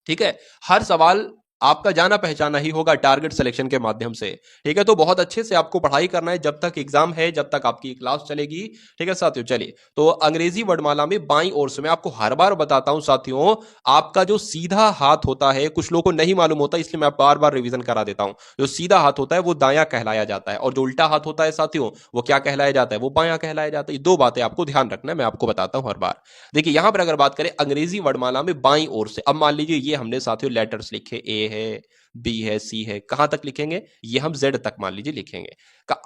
ठीक है, हर सवाल आपका जाना पहचाना ही होगा टारगेट सिलेक्शन के माध्यम से। ठीक है, तो बहुत अच्छे से आपको पढ़ाई करना है जब तक एग्जाम है, जब तक आपकी क्लास चलेगी। ठीक है साथियों, चलिए तो अंग्रेजी वर्णमाला में बाईं ओर से, मैं आपको हर बार बताता हूं साथियों, आपका जो सीधा हाथ होता है, कुछ लोगों को नहीं मालूम होता, इसलिए मैं बार बार रिवीजन करा देता हूं। जो सीधा हाथ होता है वो दायां कहलाया जाता है, और जो उल्टा हाथ होता है साथियों वो क्या कहलाया जाता है? वो बायां कहलाया जाता है। दो बातें आपको ध्यान रखना है, मैं आपको बताता हूं हर बार। देखिए यहां पर अगर बात करें अंग्रेजी वर्णमाला में बाईं ओर से, अब मान लीजिए ये हमने साथियों लेटर्स लिखे, ए है, बी है, सी है, कहां तक लिखेंगे? ये हम जेड तक मान लीजिए लिखेंगे।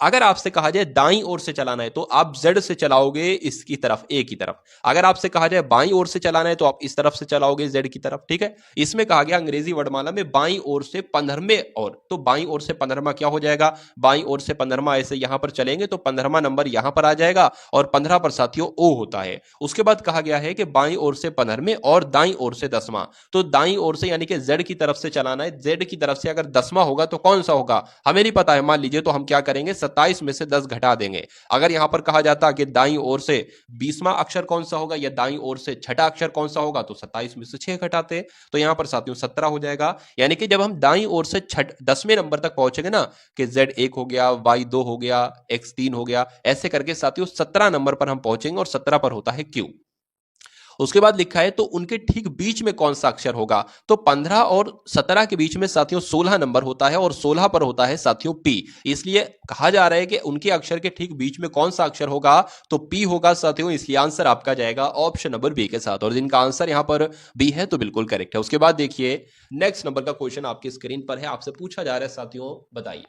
अगर आपसे कहा जाए दाईं ओर से चलाना है तो आप जेड से चलाओगे इसकी तरफ, ए की तरफ। अगर आपसे कहा जाए बाईं ओर से चलाना है तो आप इस तरफ से चलाओगे, जेड की तरफ। ठीक है, इसमें कहा गया अंग्रेजी वर्णमाला में बाईं ओर से 15वें ओर, तो बाईं ओर से 15वां क्या हो जाएगा? बाईं ओर से 15वां ऐसे यहां पर चलेंगे तो 15वां नंबर यहां पर आ जाएगा, और 15 पर साथियों ओ होता है। उसके बाद कहा गया है कि बाईं ओर से 15वें और दाईं ओर से 10वां, तो दाईं ओर से यानी कि जेड की तरफ से चलाना है। जेड की तरफ से अगर 10वां होगा तो कौन सा होगा हमें नहीं पता है, मान लीजिए, तो हम क्या करेंगे? 27 में से 10 घटा देंगे। अगर यहां पर कहा जाता कि दाईं ओर से 20वां अक्षर कौन सा होगा, या दाईं ओर से छठा अक्षर कौन सा होगा, तो 27 में से 6 घटाते, तो यहां पर साथियों 17 हो जाएगा। यानी कि जब हम दाईं ओर से 10वें नंबर तक पहुंचेंगे ना, कि जेड 1 हो गया, वाई 2 हो गया, एक्स 3 हो गया, ऐसे करके साथियों 17 नंबर पर हम पहुंचेंगे, और 17 पर होता है क्यू। उसके बाद लिखा है तो उनके ठीक बीच में कौन सा अक्षर होगा? तो 15 और 17 के बीच में साथियों 16 नंबर होता है, और 16 पर होता है साथियों पी। इसलिए कहा जा रहा है कि उनके अक्षर के ठीक बीच में कौन सा अक्षर होगा? तो पी होगा साथियों। इसलिए आंसर आपका जाएगा ऑप्शन नंबर बी के साथ, और जिनका आंसर यहां पर बी है तो बिल्कुल करेक्ट है। उसके बाद देखिए नेक्स्ट नंबर का क्वेश्चन आपकी स्क्रीन पर है, आपसे पूछा जा रहा है साथियों, बताइए।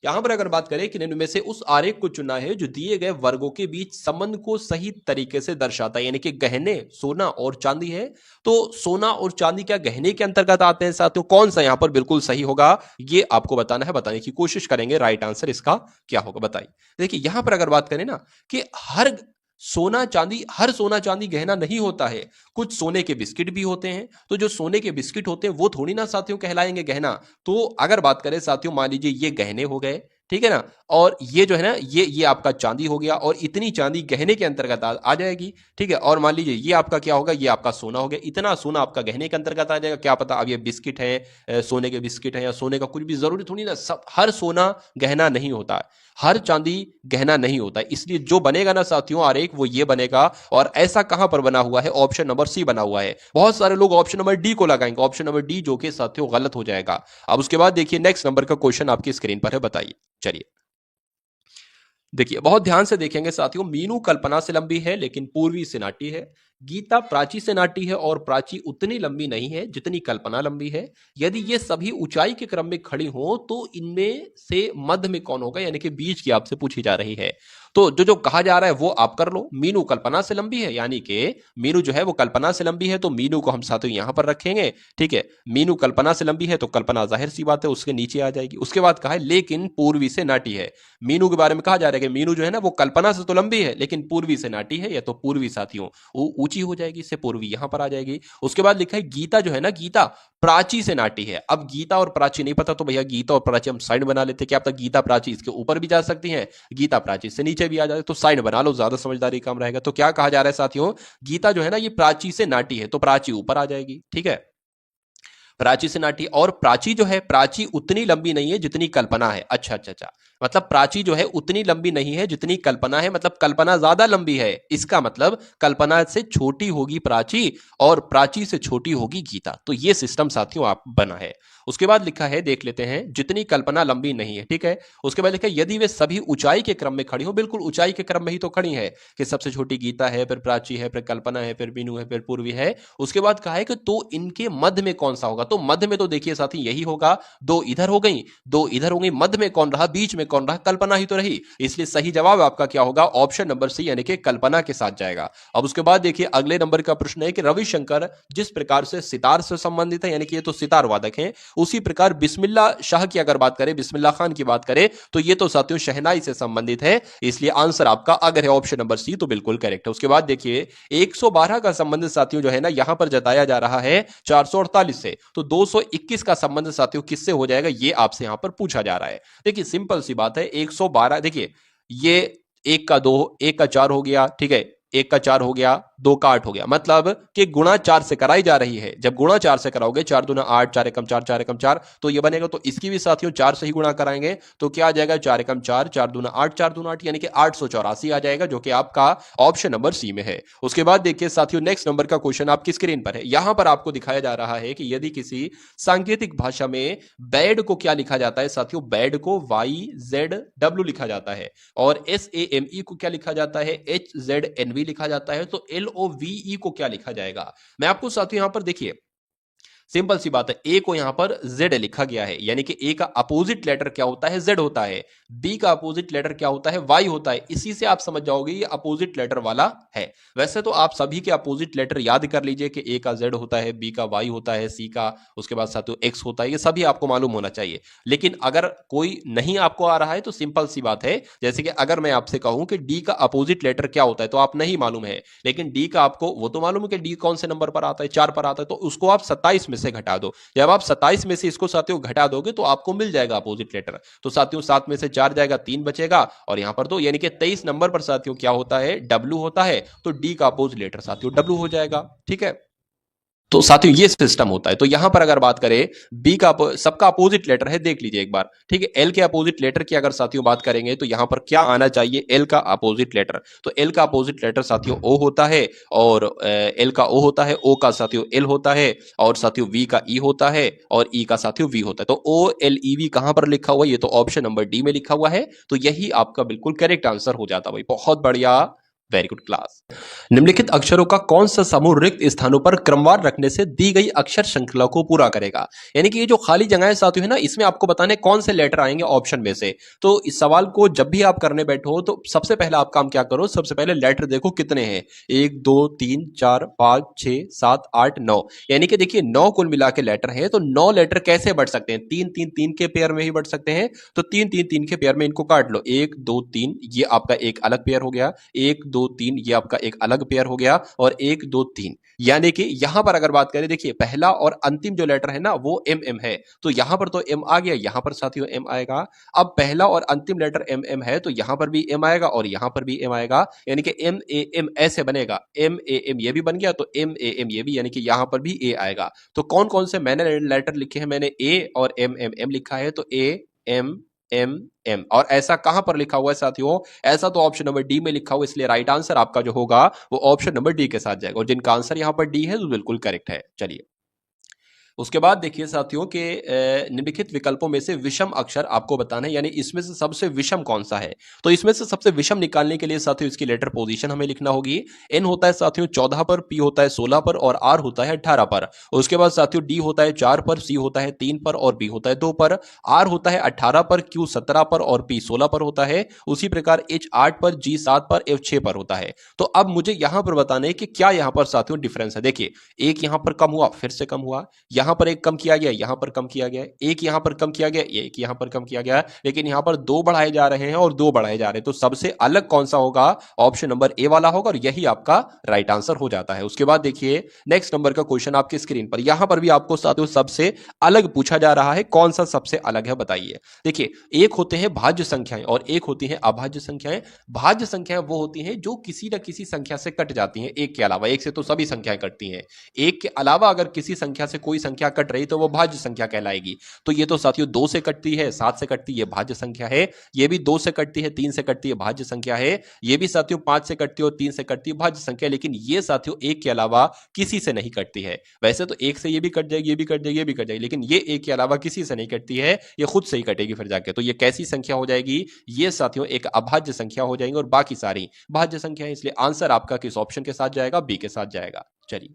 यहां पर अगर बात करें कि इनमें से उस आरेख को चुना है जो दिए गए वर्गों के बीच संबंध को सही तरीके से दर्शाता है, यानी कि गहने सोना और चांदी है, तो सोना और चांदी क्या गहने के अंतर्गत आते हैं साथियों? कौन सा यहां पर बिल्कुल सही होगा ये आपको बताना है, बताने की कोशिश करेंगे। राइट आंसर इसका क्या होगा बताइए। देखिए यहां पर अगर बात करें ना कि हर सोना चांदी, हर सोना चांदी गहना नहीं होता है। कुछ सोने के बिस्किट भी होते हैं, तो जो सोने के बिस्किट होते हैं वो थोड़ी ना साथियों कहलाएंगे गहना। तो अगर बात करें साथियों, मान लीजिए ये गहने हो गए, ठीक है ना, और ये जो है ना, ये आपका चांदी हो गया, और इतनी चांदी गहने के अंतर्गत आ जाएगी, ठीक है। और मान लीजिए ये आपका क्या होगा, ये आपका सोना हो गया, इतना सोना आपका गहने के अंतर्गत आ जाएगा। क्या पता अब ये बिस्किट है, सोने के बिस्किट है या सोने का कुछ भी, जरूरी थोड़ी ना सब हर सोना गहना नहीं होता है, हर चांदी गहना नहीं होता है। इसलिए जो बनेगा ना साथियों आरेख, वो ये बनेगा। और ऐसा कहां पर बना हुआ है, ऑप्शन नंबर सी बना हुआ है। बहुत सारे लोग ऑप्शन नंबर डी को लगाएंगे, ऑप्शन नंबर डी, जो कि साथियों गलत हो जाएगा। अब उसके बाद देखिए नेक्स्ट नंबर का क्वेश्चन आपकी स्क्रीन पर है, बताइए। चलिए देखिए, बहुत ध्यान से देखेंगे साथियों। मीनू कल्पना से लंबी है लेकिन पूर्वी से नाटी है। गीता प्राची से नाटी है और प्राची उतनी लंबी नहीं है जितनी कल्पना लंबी है। यदि ये सभी ऊंचाई के क्रम में खड़ी हो तो इनमें से मध्य में कौन होगा, यानी कि बीच की आपसे पूछी जा रही है। तो जो कहा जा रहा है वो आप कर लो। मीनू कल्पना से लंबी है, यानी कि मीनू जो है वो कल्पना से लंबी है, तो मीनू को हम साथियों यहां पर रखेंगे, ठीक है। मीनू कल्पना से लंबी है तो कल्पना जाहिर सी बात है उसके नीचे आ जाएगी। उसके बाद कहा है लेकिन पूर्वी से नाटी है। मीनू के बारे में कहा जा रहा है कि मीनू जो है ना वो कल्पना से तो लंबी है लेकिन पूर्वी से नाटी है, या तो पूर्वी साथियों वो ऊंची हो जाएगी, इससे पूर्वी यहां पर आ जाएगी। उसके बाद लिखा है गीता जो है ना, गीता प्राची से नाटी है। अब गीता और प्राची नहीं पता तो भैया गीता और प्राची हम साइड बना लेते, क्या पता गीता प्राची इसके ऊपर भी जा सकती है, गीता प्राची से नीचे भी आ जाए, तो साइड बना लो, ज्यादा समझदारी काम रहेगा। तो क्या कहा जा रहा है साथियों, गीता जो है ना ये प्राची से नाटी है, तो प्राची ऊपर आ जाएगी, ठीक है। प्राची से नाटी, और प्राची जो है, प्राची उतनी लंबी नहीं है जितनी कल्पना है। अच्छा अच्छा अच्छा, मतलब प्राची जो है उतनी लंबी नहीं है जितनी कल्पना है, मतलब कल्पना ज्यादा लंबी है। इसका मतलब कल्पना से छोटी होगी प्राची और प्राची से छोटी होगी गीता। तो ये सिस्टम साथियों आप बना है। उसके बाद लिखा है, देख लेते हैं, जितनी कल्पना लंबी नहीं है, ठीक है। उसके बाद लिखा है यदि वे सभी ऊंचाई के क्रम में खड़ी हो, बिल्कुल ऊंचाई के क्रम में ही तो खड़ी है कि सबसे छोटी गीता है, फिर प्राची है, फिर कल्पना है, फिर बीनू है, फिर पूर्वी है। उसके बाद कहा है कि तो इनके मध्य में कौन सा होगा, तो मध्य में तो देखिए साथी यही होगा, दो इधर हो गई, दो इधर हो गई, मध्य में कौन रहा, बीच में कौन रहा, कल्पना ही तो रही। इसलिए सही जवाब आपका क्या होगा, ऑप्शन नंबर सी, यानी कि कल्पना के साथ जाएगा। अब उसके बाद देखिए अगले नंबर का प्रश्न है कि रविशंकर जिस प्रकार से सितार से संबंधित है, यानी कि ये तो सितार वादक हैं, उसी प्रकार बिस्मिल्ला शाह की अगर बात करें, बिस्मिल्ला खान की बात करें, तो ये तो साथियों शहनाई से संबंधित है। इसलिए आंसर आपका अगर है ऑप्शन नंबर सी तो बिल्कुल करेक्ट है। उसके बाद देखिए 112 का संबंध साथियों जो है ना यहां पर जताया जा रहा है 448 से, तो 221 का संबंध साथियों किससे हो जाएगा, ये आपसे यहां पर पूछा जा रहा है। देखिए सिंपल सी बात है, 112, देखिए ये एक का दो, एक का चार हो गया, ठीक है, एक का चार हो गया, दो का आठ हो गया, मतलब कि गुणा चार से कराई जा रही है। जब गुणा चार से कराओगे, चार दूना आठ, चार एकम चार, चार एकम चार, तो ये बनेगा। तो इसकी भी साथियों चार से ही गुणा कराएंगे तो क्या आ जाएगा, चार एकम चार, चार दूना आठ, चार दूना आठ, यानी कि 884 आ जाएगा, जो कि आपका ऑप्शन नंबर सी में है। उसके बाद देखिए साथियों नेक्स्ट नंबर का क्वेश्चन आपकी स्क्रीन पर है। यहां पर आपको दिखाया जा रहा है कि यदि किसी सांकेतिक भाषा में बेड को क्या लिखा जाता है साथियों, बेड को YZW लिखा जाता है, और SAME को क्या लिखा जाता है, HZNV लिखा जाता है, तो LOVE को क्या लिखा जाएगा। मैं आपको साथियों यहां पर देखिए सिंपल सी बात है, ए को यहां पर जेड लिखा गया है, यानी कि ए का अपोजिट लेटर क्या होता है, जेड होता है। बी का अपोजिट लेटर क्या होता है, वाई होता है। इसी से आप समझ जाओगे ये अपोजिट लेटर वाला है। वैसे तो आप सभी के अपोजिट लेटर याद कर लीजिए कि ए का जेड होता है, बी का वाई होता है, सी का उसके बाद साथियों एक्स होता है, ये सभी आपको मालूम होना चाहिए। लेकिन अगर कोई नहीं आपको आ रहा है तो सिंपल सी बात है, जैसे कि अगर मैं आपसे कहूं कि डी का अपोजिट लेटर क्या होता है तो आप नहीं मालूम है, लेकिन डी का आपको वो तो मालूम है कि डी कौन से नंबर पर आता है, 4 पर आता है, तो उसको आप 27 में से घटा दो। जब आप 27 में से इसको साथियों घटा दोगे तो आपको मिल जाएगा अपोजिट लेटर। तो साथियों 7 में से 4 जाएगा, 3 बचेगा, और यहां पर तो यानी कि 23 नंबर पर साथियों क्या होता है, डब्ल्यू होता है, तो डी का अपोजिट लेटर साथियों डब्ल्यू हो जाएगा, ठीक है। तो साथियों ये सिस्टम होता है। तो यहां पर अगर बात करें बी का, सबका अपोजिट लेटर है, देख लीजिए एक बार, ठीक है। एल के अपोजिट लेटर की अगर साथियों बात करेंगे तो यहां पर क्या आना चाहिए, एल का अपोजिट लेटर। तो एल का अपोजिट लेटर साथियों ओ होता है, और एल का ओ होता है, ओ का साथियों एल होता है, और साथियों वी का ई होता है, और ई का साथियों वी होता है। तो OLEV कहां पर लिखा हुआ है, ये तो ऑप्शन नंबर डी में लिखा हुआ है। तो यही आपका बिल्कुल करेक्ट आंसर हो जाता भाई, बहुत बढ़िया, वेरी गुड क्लास। निम्नलिखित अक्षरों का कौन सा समूह रिक्त स्थानों पर क्रमवार रखने से दी गई अक्षर श्रृंखला को पूरा करेगा। यानी कि ये जो खाली जगह साथियों है ना, इसमें आपको बताने कौन से लेटर आएंगे ऑप्शन में से। तो इस सवाल को जब भी आप करने बैठो तो सबसे पहला आप काम क्या करो, सबसे पहले लेटर देखो कितने हैं, 1 2 3 4 5 6 7 8 9, यानी कि देखिए 9 कुल मिला के लेटर है। तो 9 लेटर कैसे बढ़ सकते हैं, 3 3 3 के पेयर में ही बढ़ सकते हैं। तो 3 3 3 के पेयर में इनको काट लो, 1 2 3, ये आपका एक अलग पेयर हो गया, 1 2 2 3 ये आपका एक अलग पेयर हो गया और 1 2 3, यानी कि यहां पर अगर बात करें देखिए पहला और अंतिम जो लेटर है ना वो एम एम है, तो यहां पर तो एम आ गया, यहां पर साथियों एम आएगा। अब पहला और अंतिम लेटर एम एम है तो यहां पर भी एम आएगा और यहां पर भी एम आएगा, यानी कि एम ए एम ऐसे बनेगा, एम ए एम ये भी बन गया तो एम ए एम ये भी, यानी कि यहां पर भी ए आएगा। तो कौन कौन से मैंने लेटर लिखे हैं, मैंने ए और एम एम एम लिखा है, तो ए एम एम एम। और ऐसा कहां पर लिखा हुआ है साथियों, ऐसा तो ऑप्शन नंबर डी में लिखा हुआ है, इसलिए राइट आंसर आपका जो होगा वो ऑप्शन नंबर डी के साथ जाएगा, और जिनका आंसर यहां पर डी है तो बिल्कुल करेक्ट है। चलिए उसके बाद देखिए साथियों के निम्नलिखित विकल्पों में से विषम अक्षर आपको बताना है, यानी इसमें से सबसे विषम कौन सा है। तो इसमें से सबसे विषम निकालने के लिए साथियों इसकी लेटर पोजीशन हमें लिखना होगी। एन होता है साथियों 14 पर, पी होता है 16 पर और आर होता है 18 पर। उसके बाद साथियों डी होता है 4 पर, सी होता है 3 पर और बी होता है 2 पर। आर होता है 18 पर, क्यू 17 पर और पी 16 पर होता है। उसी प्रकार एच 8 पर, जी 7 पर, एफ 6 पर होता है। तो अब मुझे यहां पर बताना है कि क्या यहां पर साथियों डिफरेंस है। देखिए एक यहां पर कम हुआ, फिर से कम हुआ, यहां पर एक कम किया गया, यहां पर कम किया गया, एक यहां पर कम किया गया, एक यहां पर कम किया गया, लेकिन यहां पर दो बढ़ाए जा रहे हैं और दो बढ़ाए जा रहे हैं। तो सबसे अलग कौन सा होगा, ऑप्शन नंबर ए वाला होगा, और यही आपका राइट आंसर हो जाता है। उसके बाद देखिए नेक्स्ट नंबर का क्वेश्चन आपकी स्क्रीन पर, यहां पर भी आपको साथियों सबसे अलग पूछा जा रहा है, कौन सा सबसे अलग है बताइए। देखिए एक होते हैं भाज्य संख्याएं और एक होती हैं अभाज्य संख्याएं। भाज्य संख्याएं वो होती हैं जो किसी न किसी संख्या से कट जाती हैं, एक के अलावा, एक से तो सभी संख्याएं कटती हैं, एक के अलावा अगर किसी संख्या से कोई संख्या कट रही तो वो भाज्य संख्या कहलाएगी। तो ये तो साथियों 2 से कटती है, 7 से कटती है, भाज्य संख्या है। ये भी 2 से कटती है, 3 से कटती है, भाज्य संख्या है। ये भी साथियों 5 से कटती है और 3 से कटती है, भाज्य संख्या। लेकिन ये साथियों एक के अलावा किसी से नहीं कटती है। वैसे तो एक से ये भी कट जाएगी, ये भी कट जाएगी, ये भी कट जाएगी, लेकिन ये एक के अलावा किसी से नहीं कटती है, ये खुद से ही कटेगी फिर जाके। तो ये कैसी संख्या हो जाएगी, ये साथियों एक अभाज्य संख्या हो जाएंगी और बाकी सारी भाज्य संख्या है। इसलिए आंसर आपका किस ऑप्शन के साथ जाएगा, बी के साथ जाएगा। चलिए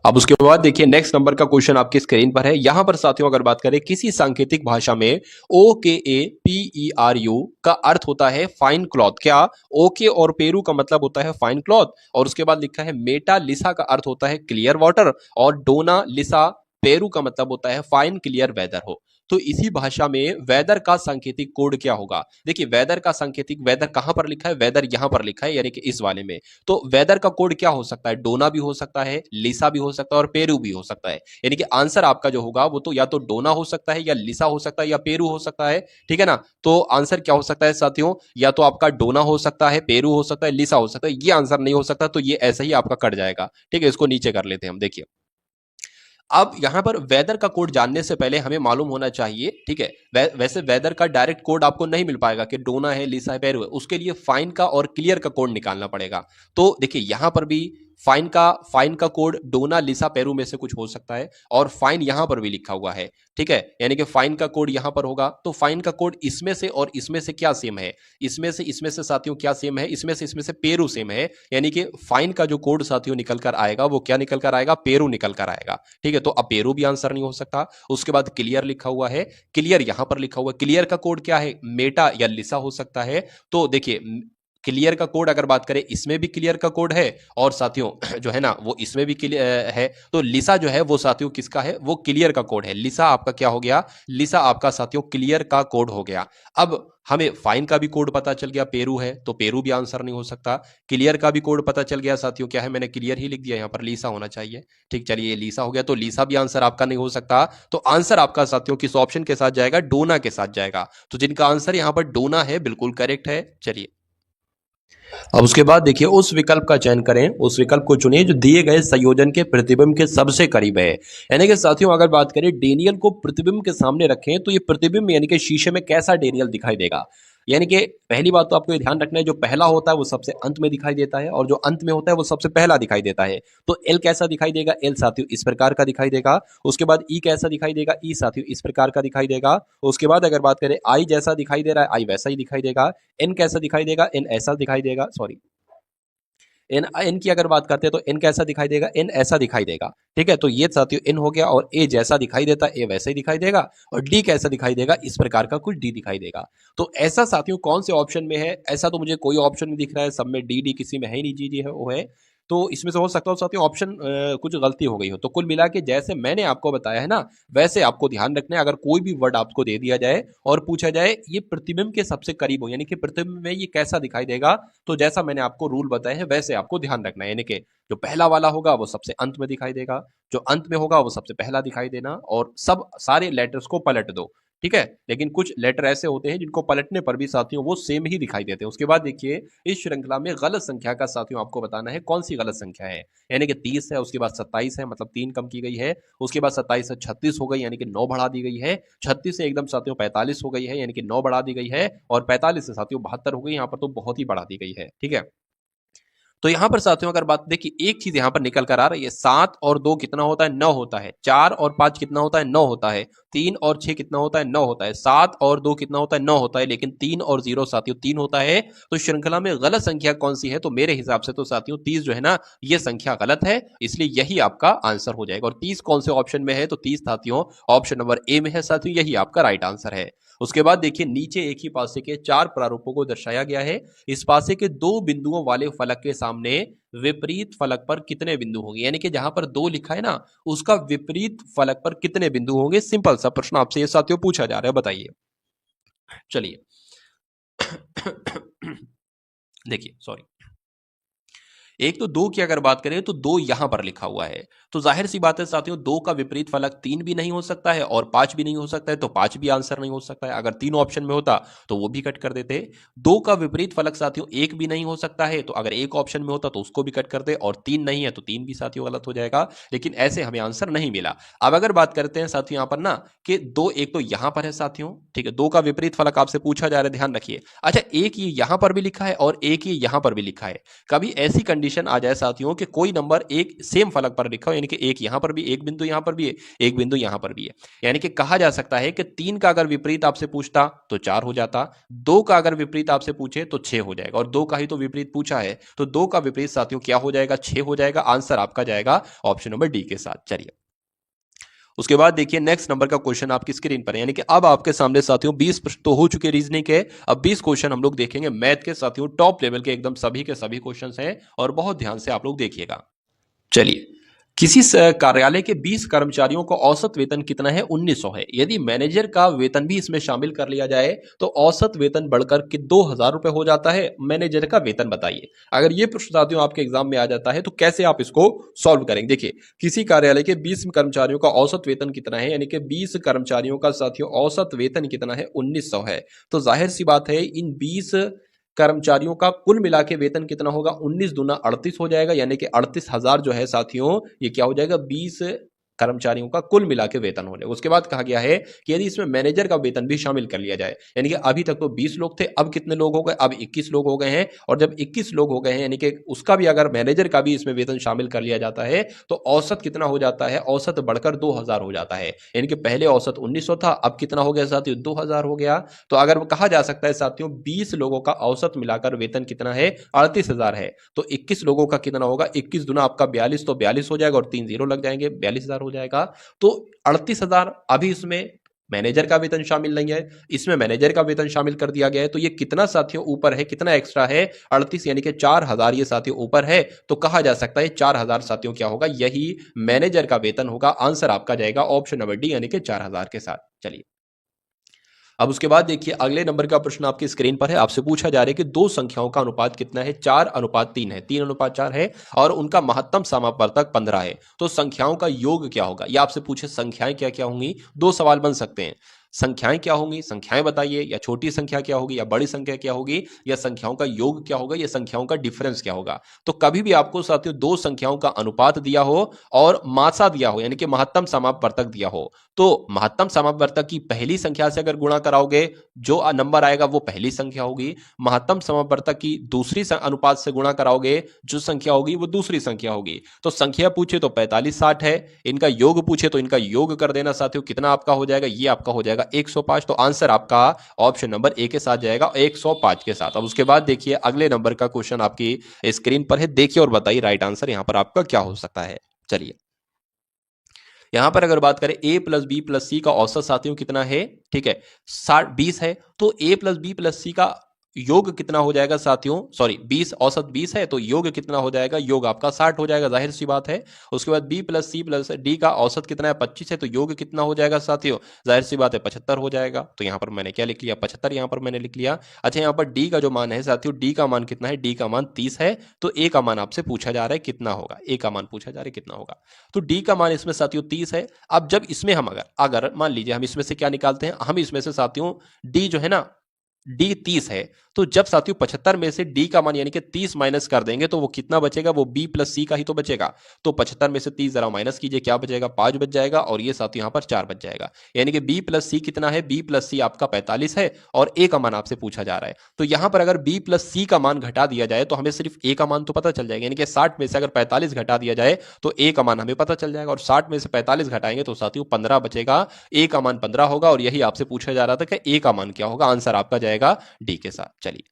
अब उसके बाद देखिए नेक्स्ट नंबर का क्वेश्चन आपकी स्क्रीन पर है। यहां पर साथियों अगर बात करें किसी सांकेतिक भाषा में ओ के A P E R you का अर्थ होता है फाइन क्लॉथ। क्या ओके और पेरू का मतलब होता है फाइन क्लॉथ, और उसके बाद लिखा है मेटा लिसा का अर्थ होता है क्लियर वाटर, और डोना लिसा पेरू का मतलब होता है फाइन क्लियर वेदर हो। तो इसी भाषा में वेदर का सांकेतिक कोड क्या होगा। देखिए वेदर का सांकेतिक, वेदर कहां पर लिखा है, वेदर यहां पर लिखा है, यानी कि इस वाले में। तो वेदर का कोड क्या हो सकता है, डोना भी हो सकता है, लिसा भी हो सकता है और पेरू भी हो सकता है। यानी कि आंसर आपका जो होगा वो तो या तो डोना हो सकता है या लिसा हो सकता है या पेरू हो सकता है, ठीक है ना। तो आंसर क्या हो सकता है साथियों, या तो आपका डोना हो सकता है, पेरू हो सकता है, लिसा हो सकता है। ये आंसर नहीं हो सकता, तो ये ऐसा ही आपका कट जाएगा। ठीक है, इसको नीचे कर लेते हैं हम। देखिए अब यहां पर वेदर का कोड जानने से पहले हमें मालूम होना चाहिए, ठीक है, वैसे वेदर का डायरेक्ट कोड आपको नहीं मिल पाएगा कि डोना है, लिसा है, पेरू है। उसके लिए फाइन का और क्लियर का कोड निकालना पड़ेगा। तो देखिए यहां पर भी फाइन का कोड डोना लिसा पेरू में से कुछ हो सकता है, और फाइन यहां पर भी लिखा हुआ है, ठीक है, यानी कि फाइन का कोड यहां पर होगा। तो फाइन का कोड इसमें से और इसमें से क्या सेम है, इसमें से साथियों क्या सेम है, इसमें से पेरू सेम है, यानी कि फाइन का जो कोड साथियों निकल कर आएगा वो क्या निकल कर आएगा, पेरू निकल कर आएगा। ठीक है, तो अब पेरू भी आंसर नहीं हो सकता। उसके बाद क्लियर लिखा हुआ है, क्लियर यहां पर लिखा हुआ है, क्लियर का कोड क्या है, मेटा या लिसा हो सकता है। तो देखिए क्लियर का कोड अगर बात करें इसमें भी क्लियर का कोड है, और साथियों जो है ना वो इसमें भी क्लियर है। तो लिसा जो है वो साथियों किसका है, वो क्लियर का कोड है। लिसा आपका क्या हो गया, लिसा आपका साथियों क्लियर का कोड हो गया। अब हमें फाइन का भी कोड पता चल गया, पेरू है, तो पेरू भी आंसर नहीं हो सकता। क्लियर का भी कोड पता चल गया साथियों, क्या है, मैंने क्लियर ही लिख दिया, यहाँ पर लिसा होना चाहिए। ठीक, चलिए ये लिसा हो गया, तो लिसा भी आंसर आपका नहीं हो सकता। तो आंसर आपका साथियों किस ऑप्शन के साथ जाएगा, डोना के साथ जाएगा। तो जिनका आंसर यहाँ पर डोना है बिल्कुल करेक्ट है। चलिए अब उसके बाद देखिए उस विकल्प का चयन करें, उस विकल्प को चुनिए जो दिए गए संयोजन के प्रतिबिंब के सबसे करीब है। यानी कि साथियों अगर बात करें डेनियल को प्रतिबिंब के सामने रखें तो ये प्रतिबिंब यानी कि शीशे में कैसा डेनियल दिखाई देगा। यानी कि पहली बात तो आपको ये ध्यान रखना है, जो पहला होता है वो सबसे अंत में दिखाई देता है, और जो अंत में होता है वो सबसे पहला दिखाई देता है। तो एल कैसा दिखाई देगा, एल साथियों इस प्रकार का दिखाई देगा। उसके बाद ई कैसा दिखाई देगा, ई साथियों इस प्रकार का दिखाई देगा। उसके बाद अगर बात करें आई जैसा दिखाई दे रहा है, आई वैसा ही दिखाई देगा। एन कैसा दिखाई देगा, एन ऐसा दिखाई देगा, सॉरी एन एन की अगर बात करते हैं तो एन कैसा दिखाई देगा, एन ऐसा दिखाई देगा। ठीक है, तो ये साथियों एन हो गया, और ए जैसा दिखाई देता है ए वैसा ही दिखाई देगा, और डी कैसा दिखाई देगा, इस प्रकार का कुछ डी दिखाई देगा। तो ऐसा साथियों कौन से ऑप्शन में है, ऐसा तो मुझे कोई ऑप्शन नहीं दिख रहा है, सब में डी डी किसी में है ही नहीं, जी जी है वो है। तो इसमें से हो सकता हो साथियों ऑप्शन कुछ गलती हो गई हो। तो कुल मिला के जैसे मैंने आपको बताया है ना, वैसे आपको ध्यान रखना है। अगर कोई भी वर्ड आपको दे दिया जाए और पूछा जाए ये प्रतिबिंब के सबसे करीब हो, यानी कि प्रतिबिंब में ये कैसा दिखाई देगा, तो जैसा मैंने आपको रूल बताया है वैसे आपको ध्यान रखना है। यानी कि जो पहला वाला होगा वो सबसे अंत में दिखाई देगा, जो अंत में होगा वो सबसे पहला दिखाई देना, और सब सारे लेटर्स को पलट दो, ठीक है। लेकिन कुछ लेटर ऐसे होते हैं जिनको पलटने पर भी साथियों वो सेम ही दिखाई देते हैं। उसके बाद देखिए इस श्रृंखला में गलत संख्या का साथियों आपको बताना है कौन सी गलत संख्या है। यानी कि 30 है, उसके बाद 27 है, मतलब 3 कम की गई है। उसके बाद 27 से 36 हो गई, यानी कि 9 बढ़ा दी गई है। 36 से एकदम साथियों 45 हो गई है, यानी कि 9 बढ़ा दी गई है। और 45 से साथियों 72 हो गई, यहाँ पर तो बहुत ही बढ़ा दी गई है, ठीक है। तो यहां पर साथियों अगर बात देखिए, एक चीज यहां पर निकल कर आ रही है, 7 और 2 कितना होता है, 9 होता है। 4 और 5 कितना होता है, 9 होता है। 3 और 6 कितना होता है, 9 होता है। 7 और 2 कितना होता है, 9 होता है। लेकिन 3 और 0 साथियों 3 होता है। तो श्रृंखला में गलत संख्या कौन सी है, तो मेरे हिसाब से तो साथियों 30 जो है ना, ये संख्या गलत है, इसलिए यही आपका आंसर हो जाएगा। और 30 कौन से ऑप्शन में है, तो 30 साथियों ऑप्शन नंबर ए में है साथियों, यही आपका राइट आंसर है। उसके बाद देखिए नीचे एक ही पासे के 4 प्रारूपों को दर्शाया गया है। इस पासे के 2 बिंदुओं वाले फलक के सामने विपरीत फलक पर कितने बिंदु होंगे, यानी कि जहां पर 2 लिखा है ना, उसका विपरीत फलक पर कितने बिंदु होंगे। सिंपल सा प्रश्न आपसे ये साथियों पूछा जा रहा है, बताइए। चलिए देखिए, सॉरी, एक तो 2 की अगर बात करें तो 2 यहां पर लिखा हुआ है, तो जाहिर सी बात है साथियों 2 का विपरीत फलक 3 भी नहीं हो सकता है और 5 भी नहीं हो सकता है, तो 5 भी आंसर नहीं हो सकता है। अगर तीनों ऑप्शन में होता तो वो भी कट कर देते। 2 का विपरीत फलक साथियों 1 भी नहीं हो सकता है, तो अगर एक ऑप्शन में होता तो उसको भी कट कर दे, और 3 नहीं है तो 3 भी साथियों गलत हो जाएगा। लेकिन ऐसे हमें आंसर नहीं मिला। अब अगर बात करते हैं साथियों यहां पर ना कि 2 एक तो यहां पर है साथियों, ठीक है, 2 का विपरीत फलक आपसे पूछा जा रहा है, ध्यान रखिए। अच्छा, एक ये यहां पर भी लिखा है और एक ये यहां पर भी लिखा है। कभी ऐसी कंडीशन आ जाए साथियों कि कोई नंबर एक सेम फलक पर लिखा हो, यानी कि एक यहां पर भी, एक बिंदु यहां पर भी है, एक बिंदु यहां पर भी है, यानी कि कहा जा सकता है कि 3 का अगर विपरीत आपसे पूछता तो 4 हो जाता, 2 का अगर विपरीत आपसे पूछे तो 6 हो जाएगा, और 2 का ही तो विपरीत पूछा है, तो 2 का विपरीत साथियों क्या हो जाएगा, 6 हो जाएगा। आंसर आपका जाएगा ऑप्शन नंबर डी के साथ। चलिए उसके बाद देखिए नेक्स्ट नंबर का क्वेश्चन आपकी स्क्रीन पर है, यानी कि अब आपके सामने साथियों 20 प्रश्न तो हो चुके रीजनिंग के, अब 20 क्वेश्चन हम लोग देखेंगे मैथ के साथियों, टॉप लेवल के एकदम सभी के सभी क्वेश्चंस हैं, और बहुत ध्यान से आप लोग देखिएगा। चलिए, किसी कार्यालय के 20 कर्मचारियों का औसत वेतन कितना है, 1900 है। यदि मैनेजर का वेतन भी इसमें शामिल कर लिया जाए तो औसत वेतन बढ़कर कि 2000 रुपए हो जाता है। मैनेजर का वेतन बताइए। अगर ये प्रश्न साथियों आपके एग्जाम में आ जाता है तो कैसे आप इसको सॉल्व करेंगे। देखिए, किसी कार्यालय के 20 कर्मचारियों का औसत वेतन कितना है, यानी कि 20 कर्मचारियों का साथियों औसत वेतन कितना है, 1900 है। तो जाहिर सी बात है इन 20 कर्मचारियों का कुल मिला के वेतन कितना होगा, 19 दूना 38 हो जाएगा, यानी कि 38,000 जो है साथियों ये क्या हो जाएगा, 20 कर्मचारियों का कुल मिला के वेतन हो जाएगा। उसके बाद कहा गया है कि यदि इसमें मैनेजर का वेतन भी शामिल कर लिया जाए, यानी कि अभी तक तो 20 लोग थे, अब कितने लोग हो गए, अब 21 लोग हो गए हैं, और जब 21 लोग हो गए हैं यानी कि उसका भी अगर मैनेजर का भी इसमें वेतन शामिल कर लिया जाता है तो औसत कितना हो जाता है, औसत बढ़कर 2000 हो जाता है। यानी कि पहले औसत 1900 था, अब कितना हो गया साथियों, 2000 हो गया। तो अगर कहा जा सकता है साथियों 20 लोगों का औसत मिलाकर वेतन कितना है, 38,000 है। तो 21 लोगों का कितना होगा, 21 दुना आपका 42, तो 42 हो जाएगा, और 3 जीरो लग जाएंगे, 42,000 हो जाएगा। तो 38,000 अभी इसमें मैनेजर का वेतन शामिल नहीं है, इसमें मैनेजर का वेतन शामिल कर दिया गया है, तो ये कितना साथियों ऊपर है, कितना एक्स्ट्रा है, 38, यानी कि 4000 ये साथियों ऊपर है। तो कहा जा सकता है 4000 साथियों क्या होगा, यही मैनेजर का वेतन होगा। आंसर आपका जाएगा ऑप्शन नंबर डी, यानी कि 4000 के साथ। चलिए अब उसके बाद देखिए अगले नंबर का प्रश्न आपकी स्क्रीन पर है। आपसे पूछा जा रहा है कि दो संख्याओं का अनुपात कितना है, 4:3 है, 3:4 है, और उनका महत्तम समापवर्तक 15 है। तो संख्याओं का योग क्या होगा, ये आपसे पूछे संख्याएं क्या क्या होंगी, दो सवाल बन सकते हैं। संख्याएं क्या होंगी, संख्याएं बताइए, या छोटी संख्या क्या होगी, या बड़ी संख्या क्या होगी, या संख्याओं का योग क्या होगा, या संख्याओं का डिफरेंस क्या होगा। तो कभी भी आपको साथियों दो संख्याओं का अनुपात दिया हो और मासा दिया हो, यानी कि महत्तम समापवर्तक दिया हो, तो महत्तम समापवर्तक की पहली संख्या से अगर गुणा कराओगे, जो नंबर आएगा वो पहली संख्या होगी। महत्तम समापवर्तक की दूसरी अनुपात से गुणा कराओगे, जो संख्या होगी वो दूसरी संख्या होगी। तो संख्या पूछे तो 45 60 है, इनका योग पूछे तो इनका योग कर देना साथियों, कितना आपका हो जाएगा, ये आपका हो जाएगा 105। तो आंसर आपका ऑप्शन नंबर ए के साथ जाएगा, 105 के साथ। अब उसके बाद देखिए अगले नंबर का क्वेश्चन आपकी स्क्रीन पर है, देखिए और बताइए राइट आंसर यहां पर आपका क्या हो सकता है। चलिए यहां पर अगर बात करें a प्लस बी प्लस सी का औसत साथियों कितना है, ठीक है, 20 है। तो a प्लस बी प्लस सी का योग कितना हो जाएगा साथियों, सॉरी 20, औसत 20 है तो योग कितना हो जाएगा, योग आपका 60 हो जाएगा, जाहिर सी बात है। उसके बाद B plus C plus D का औसत कितना है, 25 है, तो योग कितना हो जाएगा साथियों, जाहिर सी बात है 75 हो जाएगा। तो यहाँ पर मैंने क्या लिख लिया, 75 यहाँ पर मैंने लिख लिया। अच्छा यहाँ पर डी का जो मान है साथियों, डी का मान कितना है, डी का मान 30 है, तो ए का मान आपसे पूछा जा रहा है कितना होगा, ए का मान पूछा जा रहा है कितना होगा। तो डी का मान इसमें साथियों 30 है। अब जब इसमें हम अगर अगर मान लीजिए हम इसमें से क्या निकालते हैं, हम इसमें से साथियों डी जो है ना, डी 30 है, तो जब साथियों 75 में से डी का मान यानी कि 30 माइनस कर देंगे तो वो कितना बचेगा, वो बी प्लस सी का ही तो बचेगा। तो 75 में से 30 जरा माइनस कीजिए, क्या बचेगा, 5 बच जाएगा, और ये साथियों यहाँ पर 4 बच जाएगा। यानी कि बी प्लस सी कितना है, बी प्लस सी आपका 45 है, और ए का मान आपसे पूछा जा रहा है। तो यहां पर अगर बी प्लस सी का मान घटा दिया जाए तो हमें सिर्फ ए का मान तो पता चल जाएगा, यानी कि 60 में से अगर 45 घटा दिया जाए तो ए का मान हमें पता चल जाएगा, और 60 में से 45 घटाएंगे तो साथियों 15 बचेगा, ए का मान 15 होगा, और यही आपसे पूछा जा रहा था कि ए का मान क्या होगा। आंसर आपका जाएगा डी के साथ। चलिए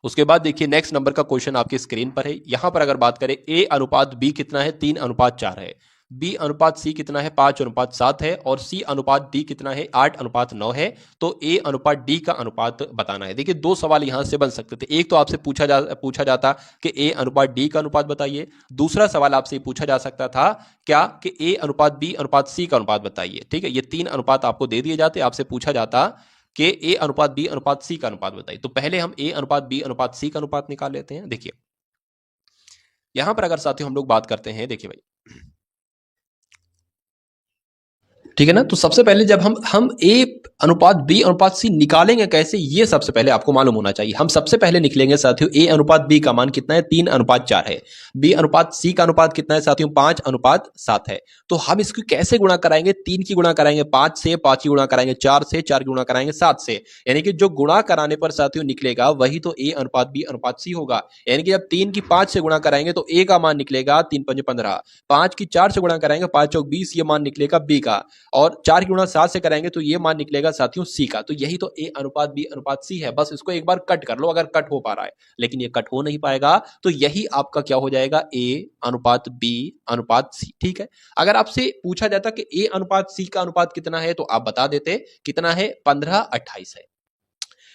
उसके बाद देखिए नेक्स्ट नंबर का क्वेश्चन आपकी स्क्रीन पर है। यहां पर अगर बात करें ए अनुपात बी कितना है, 3 अनुपात 4 है, बी अनुपात सी कितना है, 5 अनुपात 7 है, और सी अनुपात डी कितना है, 8 अनुपात 9 है। तो ए अनुपात डी का अनुपात बताना है। देखिए दो सवाल यहां से बन सकते थे। एक तो आपसे पूछा जाता कि ए अनुपात डी का अनुपात बताइए। दूसरा सवाल आपसे पूछा जा सकता था क्या कि ए अनुपात बी अनुपात सी का अनुपात बताइए। ठीक है, ये 3 अनुपात आपको दे दिए जाते, आपसे पूछा जाता कि ए अनुपात बी अनुपात सी का अनुपात बताइए। तो पहले हम ए अनुपात बी अनुपात सी का अनुपात निकाल लेते हैं। देखिए यहां पर अगर साथियों हम लोग बात करते हैं, देखिए भाई, ठीक है ना, तो सबसे पहले जब हम ए अनुपात बी अनुपात सी निकालेंगे कैसे, ये सबसे पहले आपको मालूम होना चाहिए। हम सबसे पहले निकलेंगे साथियों, ए अनुपात बी का मान कितना है, 3 अनुपात 4 है, बी अनुपात सी का अनुपात कितना है साथियों, 5 अनुपात 7 है। तो हम इसको कैसे गुणा कराएंगे, 3 की गुणा कराएंगे 5 से, 5 की गुणा कराएंगे 4 से, 4 की गुणा कराएंगे 7 से, यानी कि जो गुणा कराने पर साथियों निकलेगा वही तो ए अनुपात बी अनुपात सी होगा। यानी कि जब 3 की 5 से गुणा कराएंगे तो ए का मान निकलेगा 3 पंजे 15, 5 की 4 से गुणा कराएंगे 5 चौक 20, ये मान निकलेगा बी का, और 4 की गुणा 7 से कराएंगे तो ये मान निकलेगा साथियों सी का। तो यही तो ए अनुपात बी अनुपात सी है। बस इसको एक बार कट कर लो अगर कट हो पा रहा है, लेकिन ये कट हो नहीं पाएगा, तो यही आपका क्या हो जाएगा, ए अनुपात बी अनुपात सी। ठीक है, अगर आपसे पूछा जाता कि ए अनुपात सी का अनुपात कितना है तो आप बता देते कितना है, 15:28 है।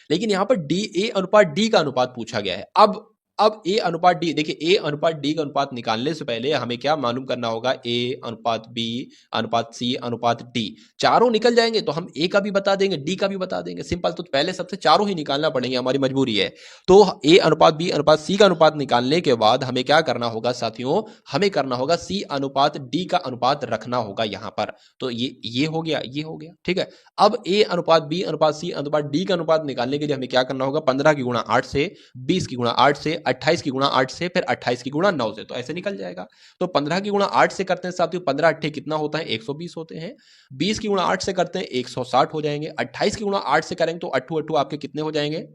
लेकिन यहां पर डी ए अनुपात डी का अनुपात पूछा गया है। अब ए अनुपात डी, देखिए ए अनुपात डी का अनुपात निकालने से पहले हमें क्या मालूम करना होगा, ए अनुपात बी अनुपात सी अनुपात डी, चारों निकल जाएंगे तो हम ए का भी बता देंगे डी का भी बता देंगे, सिंपल। तो पहले सबसे चारों ही निकालना पड़ेंगे, हमारी मजबूरी है। तो ए अनुपात बी अनुपात सी का अनुपात निकालने के बाद हमें क्या करना होगा साथियों, हमें करना होगा सी अनुपात डी का अनुपात रखना होगा यहां पर। तो ये हो गया, ये हो गया। ठीक है, अब ए अनुपात बी अनुपात सी अनुपात डी का अनुपात निकालने के लिए हमें क्या करना होगा, 15 की गुणा 8 से, 20 की गुणा 8 से, 28 की गुणा 8 से, फिर 28 की गुणा 9 से, तो ऐसे निकल जाएगा। तो 15 की गुणा 8 से करते हैं साथियों, 15 अट्ठे कितना होता है, 120 होते हैं। 20 की गुणा 8 से करते हैं 160 हो जाएंगे। 28 की गुणा 8 से करेंगे तो अट्ठू अट्ठू आपके कितने हो जाएंगे,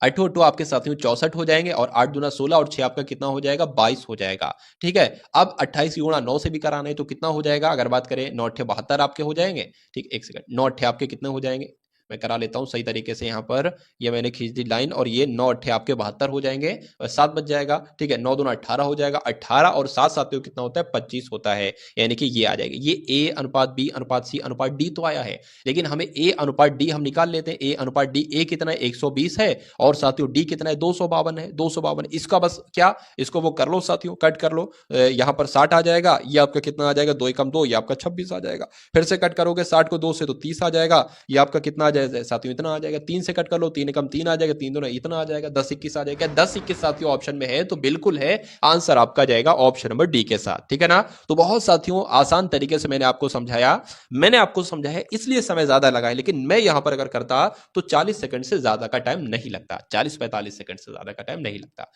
अट्ठू अट्ठू आपके साथियों 64 हो जाएंगे, और 8 दूना 16 और 6 आपका कितना हो जाएगा, 22 हो जाएगा। ठीक है, अब 28 की गुणा 9 से भी कराना है तो कितना हो जाएगा, अगर बात करें 9 अट्ठे 72 आपके हो जाएंगे। ठीक, एक सेकंड, 9 अट्ठे आपके कितने हो जाएंगे, मैं करा लेता हूं सही तरीके से। यहाँ पर ये मैंने खींच दी लाइन, और ये 9 अट्ठे आपके 72 हो जाएंगे, 7 बच जाएगा। ठीक है, 9 दूना 18 हो जाएगा, 18 और 7 साथियों कितना होता है, 25 होता है, यानी कि ये आ जाएगा। ये ए अनुपात बी अनुपात सी अनुपात डी तो आया है, लेकिन हमें ए अनुपात डी हम निकाल लेते हैं। ए अनुपात डी, ए कितना है 120 है, और साथियों डी कितना है 252 है, 252। इसका बस क्या, इसको वो कर लो साथियों, कट कर लो, यहाँ पर 60 आ जाएगा, ये आपका कितना आ जाएगा, 2 एकम 2, ये आपका 26 आ जाएगा। फिर से कट करोगे 60 को 2 से तो 30 आ जाएगा, ये आपका कितना आ जाएगा साथियों, इतना आ जाएगा। 3 से कट कर लो, 3 एकम 3 आ जाएगा, 3 दूना इतना आ जाएगा, 10 21 आ जाएगा। 10 21 साथियों ऑप्शन में है तो बिल्कुल है, आंसर आपका जाएगा ऑप्शन नंबर डी के साथ। ठीक है ना, तो बहुत साथियों आसान तरीके से मैंने आपको समझाया, इसलिए समय ज्यादा लगा है, लेकिन मैं यहां पर अगर करता तो 40 सेकंड से ज्यादा का टाइम नहीं लगता, 40-45 सेकंड से ज्यादा का टाइम नहीं लगता।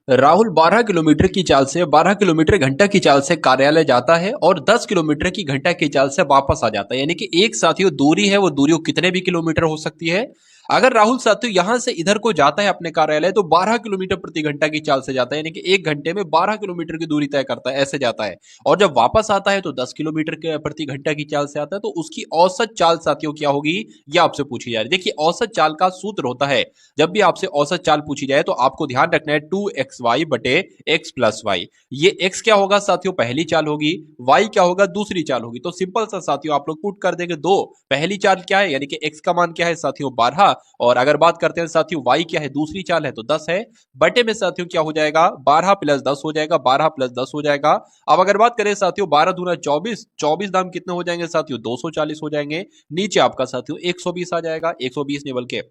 राहुल 12 किलोमीटर की चाल से 12 किलोमीटर घंटा की चाल से कार्यालय जाता है और 10 किलोमीटर की घंटा की चाल से वापस आ जाता है। यानी कि एक साथियों दूरी है, वो दूरी कितने भी किलोमीटर हो सकती है। अगर राहुल साथियों यहां से इधर को जाता है अपने कार्यालय तो 12 किलोमीटर प्रति घंटा की चाल से जाता है, यानी कि 1 घंटे में 12 किलोमीटर की दूरी तय करता है, ऐसे जाता है। और जब वापस आता है तो 10 किलोमीटर प्रति घंटा की चाल से आता है। तो उसकी औसत चाल साथियों क्या होगी, ये आपसे पूछी जा रही है। देखिए औसत चाल का सूत्र होता है, जब भी आपसे औसत चाल पूछी जाए तो आपको ध्यान रखना है 2x एक्स वाई बटे एक्स प्लस वाई। ये एक्स क्या होगा साथियों, पहली चाल होगी, वाई क्या होगा, दूसरी चाल होगी। तो सिंपल सा साथियों आप लोग पुट कर देंगे दो, पहली चाल क्या है यानी कि एक्स का मान क्या है साथियों 12, और अगर बात करते हैं साथियों वाई क्या है, दूसरी चाल है तो 10 है, बटे में साथियों क्या हो जाएगा 12 प्लस 10 हो जाएगा, 12 प्लस 10 हो जाएगा। अब अगर बात करें साथियों 12 दूना 24, 24 दाम कितने हो जाएंगे साथियों 240 हो जाएंगे, नीचे आपका साथियों 120 आ जाएगा, 120 नहीं बल्कि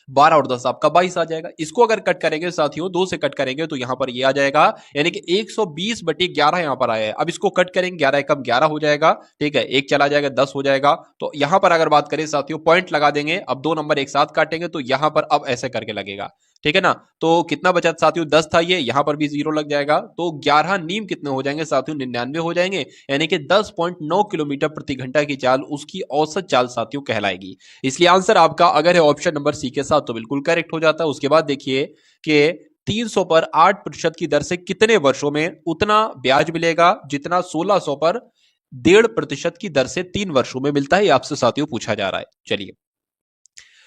12 और 10 आपका 22 आ जाएगा। इसको अगर कट करेंगे साथियों 2 से कट करेंगे तो यहां पर ये आ जाएगा, यानी कि 120 बटे 11 यहां पर आया है। अब इसको कट करेंगे 11 एकम 11 हो जाएगा, ठीक है, एक चला जाएगा 10 हो जाएगा। तो यहां पर अगर बात करें साथियों पॉइंट लगा देंगे, अब दो नंबर एक साथ काटेंगे तो यहां पर अब ऐसे करके लगेगा, ठीक है ना। तो कितना बचा साथियों 10 था, ये यहां पर भी जीरो लग जाएगा, तो 11 नीम कितने हो जाएंगे साथियों 99 हो जाएंगे, यानी कि 10.9 किलोमीटर प्रति घंटा की चाल उसकी औसत चाल साथियों कहलाएगी। इसलिए आंसर आपका अगर है ऑप्शन नंबर सी के साथ तो बिल्कुल करेक्ट हो जाता है। उसके बाद देखिए कि 300 पर 8% की दर से कितने वर्षों में उतना ब्याज मिलेगा जितना 1600 पर 1.5% की दर से 3 वर्षों में मिलता है, ये आपसे साथियों पूछा जा रहा है। चलिए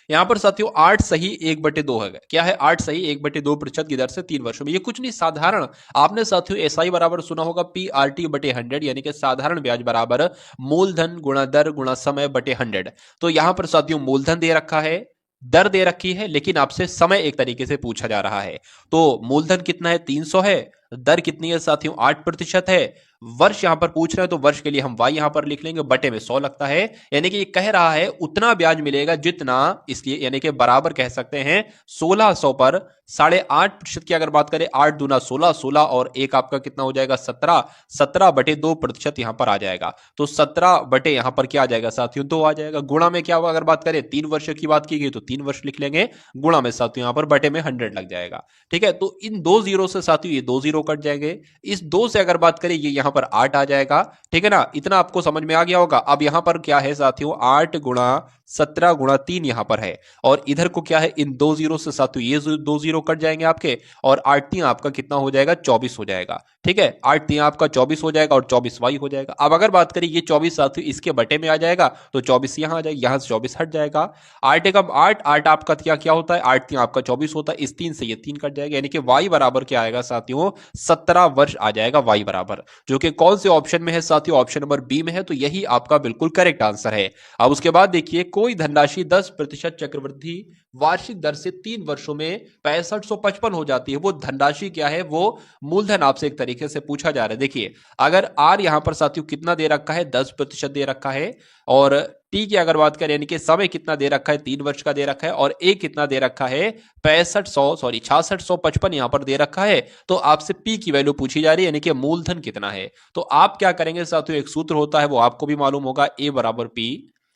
यहां पर साथियों 8 सही 1/2 है, क्या है 8 सही 1/2% की दर से 3 वर्षों में, ये कुछ नहीं साधारण, आपने साथियों एसआई बराबर सुना होगा पीआरटी बटे 100, यानी कि साधारण ब्याज बराबर मूलधन गुणा दर गुणा समय बटे 100। तो यहां पर साथियों मूलधन दे रखा है, दर दे रखी है, लेकिन आपसे समय एक तरीके से पूछा जा रहा है। तो मूलधन कितना है 300 है, दर कितनी है साथियों 8% है, वर्ष यहां पर पूछ रहे हैं तो वर्ष के लिए हम y यहां पर लिख लेंगे, बटे में 100 लगता है, यानी कि ये कह रहा है उतना ब्याज मिलेगा जितना, इसलिए यानी कि बराबर कह सकते हैं 1600 पर 8.5% की अगर बात करें 8 दूना 16, 16 और एक आपका कितना हो जाएगा 17, 17/2% यहां पर आ जाएगा। तो 17 बटे यहां पर क्या आ जाएगा साथियों 2 आ जाएगा। गुणा में क्या होगा, अगर बात करें 3 वर्ष की बात की गई तो 3 वर्ष लिख लेंगे, गुणा में साथियों यहां पर बटे में 100 लग जाएगा, ठीक है। तो इन दो जीरो से साथियों ये दो जीरो कट जाएंगे, इस दो से अगर बात करें ये यहां पर 8 आ जाएगा, ठीक है ना, इतना आपको समझ में आ गया होगा। अब यहां पर क्या है साथियों 8 गुणा 17 गुणा 3 यहां पर है, और इधर को क्या है इन दो जीरो से साथियों ये दो जीरो कट जाएंगे आपके, और 8 3 आपका कितना हो जाएगा 24 हो जाएगा, ठीक है, 8 3 आपका 24 हो जाएगा और 24 वाई हो जाएगा। अब अगर बात करें ये 24 साथियों इसके बटे में आ जाएगा तो 24 यहां आ जाएगा, यहां से 24 हट जाएगा, 8 एकम 8, 8 आपका क्या क्या होता है 8 3 आपका 24 होता है, इस 3 से ये 3 कट जाएगा, यानी कि वाई बराबर क्या आएगा साथियों 17 वर्ष आ जाएगा वाई बराबर, जो कि कौन से ऑप्शन में है साथियों, ऑप्शन नंबर बी में है, तो यही आपका बिल्कुल करेक्ट आंसर है। अब उसके बाद देखिए कोई धनराशि 10% चक्रवृद्धि वार्षिक दर से 3 वर्षों में 6555 हो जाती है, वो धनराशि क्या है, वो मूलधन आपसे एक तरीके से पूछा जा रहा है। देखिए अगर आर यहां पर साथियों कितना दे रखा है 10% दे रखा है, और टी की अगर बात करें यानी कि समय कितना दे रखा है 3 वर्ष का दे रखा है, और ए कितना दे रखा है 6655 यहां पर दे रखा है, तो आपसे पी की वैल्यू पूछी जा रही है यानी कि मूलधन कितना है। तो आप क्या करेंगे साथियों, एक सूत्र होता है वो आपको भी मालूम होगा, ए बराबर पी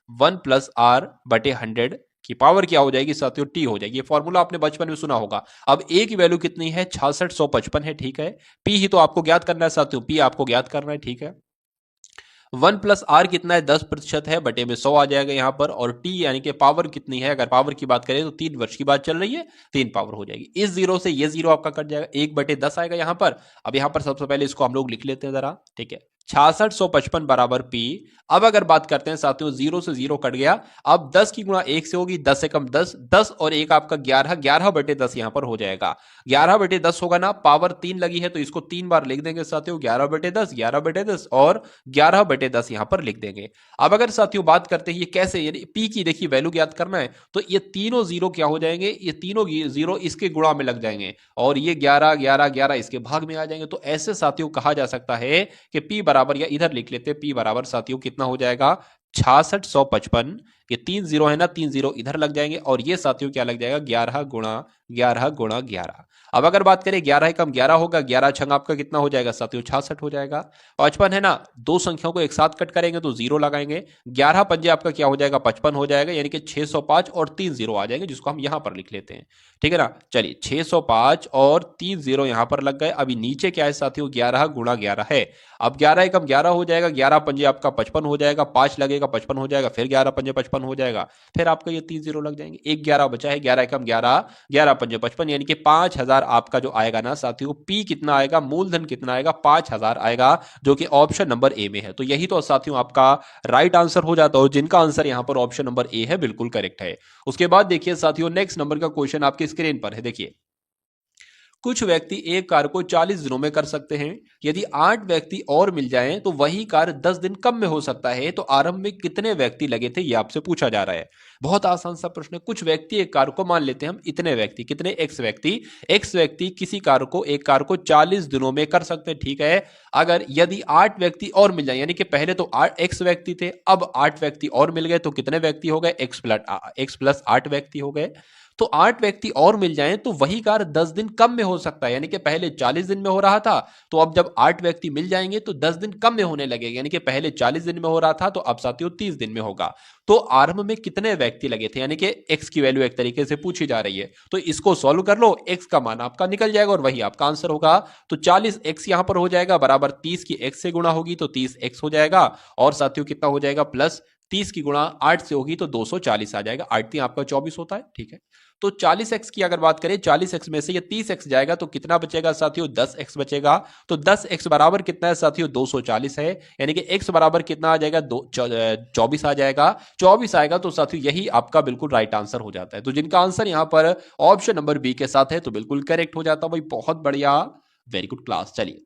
1+r/100 की पावर क्या हो जाएगी साथियों टी हो जाएगी, ये फॉर्मूला आपने बचपन में सुना होगा। अब ए की वैल्यू कितनी है 6655 है, ठीक है, पी ही तो आपको ज्ञात करना है साथियों, पी आपको ज्ञात करना है, ठीक है। 1+r कितना है 10% है, बटे में 100 आ जाएगा यहां पर, और t यानी कि पावर कितनी है, अगर पावर की बात करें तो 3 वर्ष की बात चल रही है, 3 पावर हो जाएगी, इस जीरो से ये जीरो आपका कट जाएगा, 1/10 आएगा यहां पर। अब यहां पर सबसे पहले इसको हम लोग लिख लेते हैं जरा, ठीक है, 6655 बराबर पी। अब अगर बात करते हैं साथियों जीरो से जीरो कट गया, अब 10 की गुणा 1 से होगी, 10 से कम 10, 10 और एक आपका 11, 11/10 यहां पर हो जाएगा, 11/10 होगा ना, पावर 3 लगी है तो इसको 3 बार लिख देंगे साथियों, 11/10, 11/10 और 11/10 यहां पर लिख देंगे। अब अगर साथियों बात करते हैं ये कैसे, यानी पी की देखिए वैल्यू ज्ञात करना है, तो ये तीनों जीरो क्या हो जाएंगे, ये तीनों जीरो इसके गुणा में लग जाएंगे, और ये 11 11 11 इसके भाग में आ जाएंगे। तो ऐसे साथियों कहा जा सकता है कि पी बराबर, या इधर लिख लेते हैं पी बराबर साथियों कितना हो जाएगा 6655, ये 3 जीरो है ना, 3 जीरो इधर लग जाएंगे, और ये साथियों क्या लग जाएगा 11 गुणा 11 गुणा 11। अब अगर बात करें 11 कम 11 होगा, 11 छंग आपका कितना हो जाएगा साथियों 66 हो जाएगा। 55 है ना, दो संख्याओं को एक साथ कट करेंगे तो जीरो लगाएंगे, 11 पंजे आपका क्या हो जाएगा 55 हो जाएगा, यानी कि 605 और 3 जीरो आ जाएंगे, जिसको हम यहां पर लिख लेते हैं, ठीक है ना। चलिए 605 और 3 जीरो यहां पर लग गए। अभी नीचे क्या है साथियों 11 गुणा 11 है, अब 11 कम 11 हो जाएगा, 11 पंजे आपका 55 हो जाएगा, 5 लगेगा 55 हो जाएगा, फिर 11 पंजे 55 हो जाएगा, फिर आपका ये 3 जीरो लग जाएंगे, एक 11 बचा है, 11 कम 11, 11 पंजे 55, यानी कि 5000 आपका जो आएगा ना साथियों, पी कितना आएगा, मूलधन कितना आएगा 5000 आएगा, जो कि ऑप्शन नंबर ए में है। तो यही तो साथियों आपका राइट आंसर हो जाता है, जिनका आंसर यहां पर ऑप्शन नंबर ए है बिल्कुल करेक्ट है। उसके बाद देखिए साथियों नेक्स्ट नंबर का क्वेश्चन आपकी स्क्रीन पर है, देखिए कुछ व्यक्ति एक कार्य को 40 दिनों में कर सकते हैं। यदि 8 व्यक्ति और मिल जाएं तो वही कार्य 10 दिन कम में हो सकता है। तो आरंभ में कितने व्यक्ति लगे थे, ये आपसे पूछा जा रहा है। बहुत आसान सा प्रश्न है। कुछ व्यक्ति एक कार्य को, मान लेते हैं हम इतने व्यक्ति, कितने, एक्स व्यक्ति किसी कार्य को, एक कार्य को 40 दिनों में कर सकते हैं, ठीक है। अगर यदि 8 व्यक्ति और मिल जाए, यानी कि पहले तो एक्स व्यक्ति थे, अब 8 व्यक्ति और मिल गए, तो कितने व्यक्ति हो गए, एक्स प्लस 8 व्यक्ति हो गए। तो 8 व्यक्ति और मिल जाएं तो वही कार्य 10 दिन कम में हो सकता है। यानी कि पहले 40 दिन में हो रहा था, तो अब जब 8 व्यक्ति मिल जाएंगे तो 10 दिन कम में होने लगेगा। यानी कि पहले 40 दिन में हो रहा था, तो अब साथियों 30 दिन में होगा। तो आरंभ में कितने व्यक्ति लगे थे, यानी कि एक्स की वैल्यू एक तरीके से पूछी जा रही है। तो इसको सॉल्व कर लो, एक्स का मान आपका निकल जाएगा और वही आपका आंसर होगा। तो 40 एक्स यहां पर हो जाएगा बराबर 30 की एक्स से गुणा होगी तो 30 एक्स हो जाएगा। और साथियों कितना हो जाएगा, प्लस 30 की गुणा 8 से होगी तो 240 आ जाएगा। 8 3 आपका 24 होता है, ठीक है। तो 40x की अगर बात करें, 40x में से ये 30x जाएगा तो कितना बचेगा साथियों, 10x बचेगा। तो 10x बराबर कितना है साथियों, 240 है। यानी कि x बराबर कितना आ जाएगा, 24 आ जाएगा। 24 आएगा तो साथियों यही आपका बिल्कुल राइट आंसर हो जाता है। तो जिनका आंसर यहां पर ऑप्शन नंबर बी के साथ है तो बिल्कुल करेक्ट हो जाता है भाई। बहुत बढ़िया, वेरी गुड क्लास। चलिए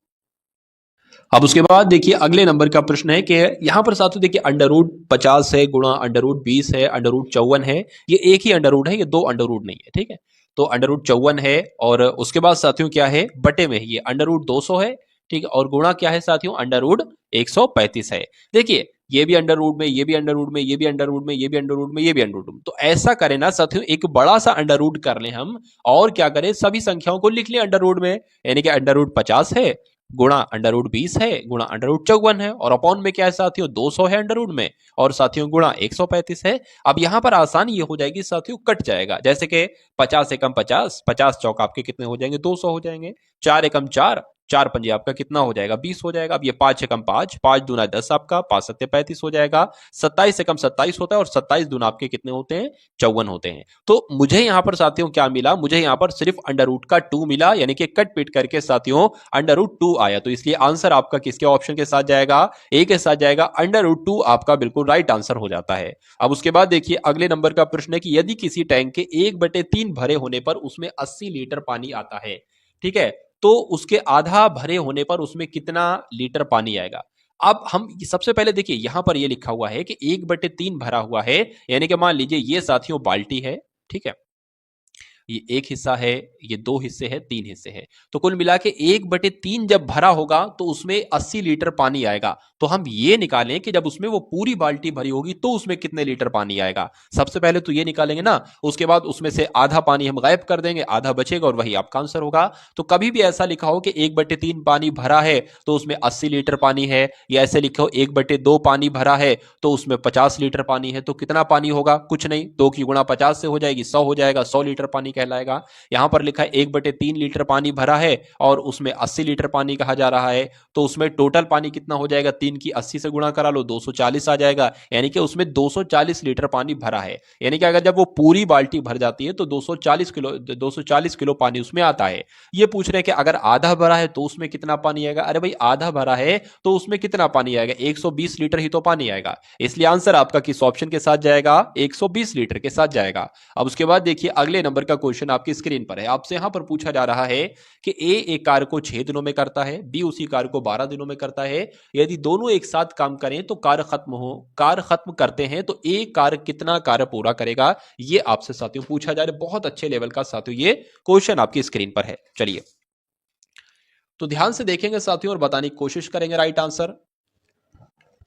अब उसके बाद देखिए अगले नंबर का प्रश्न है कि यहां पर साथियों देखिए अंडर रूट 50 है गुणा अंडर रूट 20 है, अंडर रूट 54 है। ये एक ही अंडर रूट है, ये दो अंडर रूट नहीं है, ठीक है। तो अंडर रूट 54 है और उसके बाद साथियों क्या है, बटे में ये अंडर रूट 200 है, ठीक है। और गुणा क्या है साथियों, अंडर रूट 135 है। देखिए ये भी अंडर रूट में, ये भी अंडर रूट में, ये भी अंडर रूट में, ये भी अंडर रूट में, ये भी अंडर रूट में। तो ऐसा करें ना साथियों, एक बड़ा सा अंडर रूट कर लें हम और क्या करें, सभी संख्याओं को लिख लें अंडर रूट में। यानी कि अंडर रूट 50 है गुणा अंडर रूट 20 है गुणा अंडर रूट 54 है और अपॉन में क्या है साथियों, 200 है अंडर रूट में और साथियों गुणा 135 है। अब यहां पर आसानी ये हो जाएगी साथियों, कट जाएगा। जैसे कि 50 एकम 50, 50 चौक आपके कितने हो जाएंगे, 200 हो जाएंगे। 4 एकम 4, 4 पंजे आपका कितना हो जाएगा, 20 हो जाएगा। अब ये 5 एकम 5, 5 दूना 10 आपका, 5 सत्ते 35 हो जाएगा। 27 एकम 27 होता है और 27 दूना आपके कितने होते हैं, 54 होते हैं। तो मुझे यहां पर साथियों क्या मिला, मुझे यहां पर सिर्फ अंडर रूट का 2 मिला, यानी कि कट पीट करके साथियों अंडर रूट 2 आया। तो इसलिए आंसर आपका किसके ऑप्शन के साथ जाएगा, ए के साथ जाएगा। अंडर रूट 2 आपका बिल्कुल राइट आंसर हो जाता है। अब उसके बाद देखिए अगले नंबर का प्रश्न है कि यदि किसी टैंक के 1/3 भरे होने पर उसमें 80 लीटर पानी आता है, ठीक है, तो उसके आधा भरे होने पर उसमें कितना लीटर पानी आएगा। अब हम सबसे पहले देखिए यहां पर यह लिखा हुआ है कि 1/3 भरा हुआ है, यानी कि मान लीजिए ये साथियों बाल्टी है, ठीक है। ये एक हिस्सा है, ये 2 हिस्से हैं, 3 हिस्से हैं। तो कुल मिला के 1/3 जब भरा होगा तो उसमें 80 लीटर पानी आएगा। तो हम ये निकालें कि जब उसमें वो पूरी बाल्टी भरी होगी तो उसमें कितने लीटर पानी आएगा। सबसे पहले तो ये निकालेंगे ना, उसके बाद उसमें से आधा पानी हम गायब कर देंगे, आधा बचेगा और वही आपका आंसर होगा। तो कभी भी ऐसा लिखा हो कि 1/3 पानी भरा है तो उसमें 80 लीटर पानी है, या ऐसे लिखो 1/2 पानी भरा है तो उसमें 50 लीटर पानी है। तो कितना पानी होगा, कुछ नहीं, 2 की गुणा 50 से हो जाएगी, 100 हो जाएगा, 100 लीटर पानी कहलाएगा। यहां पर लिखा है 1/3 लीटर पानी भरा है और उसमें 80 लीटर पानी कहा जा रहा है। तो उसमें टोटल पानी कितना हो जाएगा, 3 की 80 से गुणा करा लो, 240 आ जाएगा। यानी कि उसमें 240 लीटर पानी भरा है। यानी कि अगर जब वो पूरी बाल्टी भर जाती है तो 240 किलो पानी उसमें आता है। ये पूछ रहे हैं कि अगर आधा भरा है तो उसमें कितना पानी आएगा। अरे भाई आधा भरा है तो उसमें कितना पानी आएगा, 120 लीटर ही तो पानी आएगा। इसलिए आंसर आपका किस ऑप्शन के साथ जाएगा, 120 लीटर के साथ जाएगा। अब उसके बाद देखिए अगले नंबर का क्वेश्चन आपकी स्क्रीन पर है। आपसे यहां पर पूछा जा रहा है कि ए एक कार्य को 6 दिनों में करता है, बी उसी कार्य को 12 दिनों में करता है। यदि दोनों एक साथ काम करें तो कार्य खत्म करते हैं तो ए कार्य कितना कार्य पूरा करेगा। ये आपसे साथियों पूछा जा रहा है। बहुत अच्छे लेवल का साथियों ये क्वेश्चन आपकी स्क्रीन पर है। चलिए तो ध्यान से देखेंगे साथियों और बताने की कोशिश करेंगे राइट आंसर,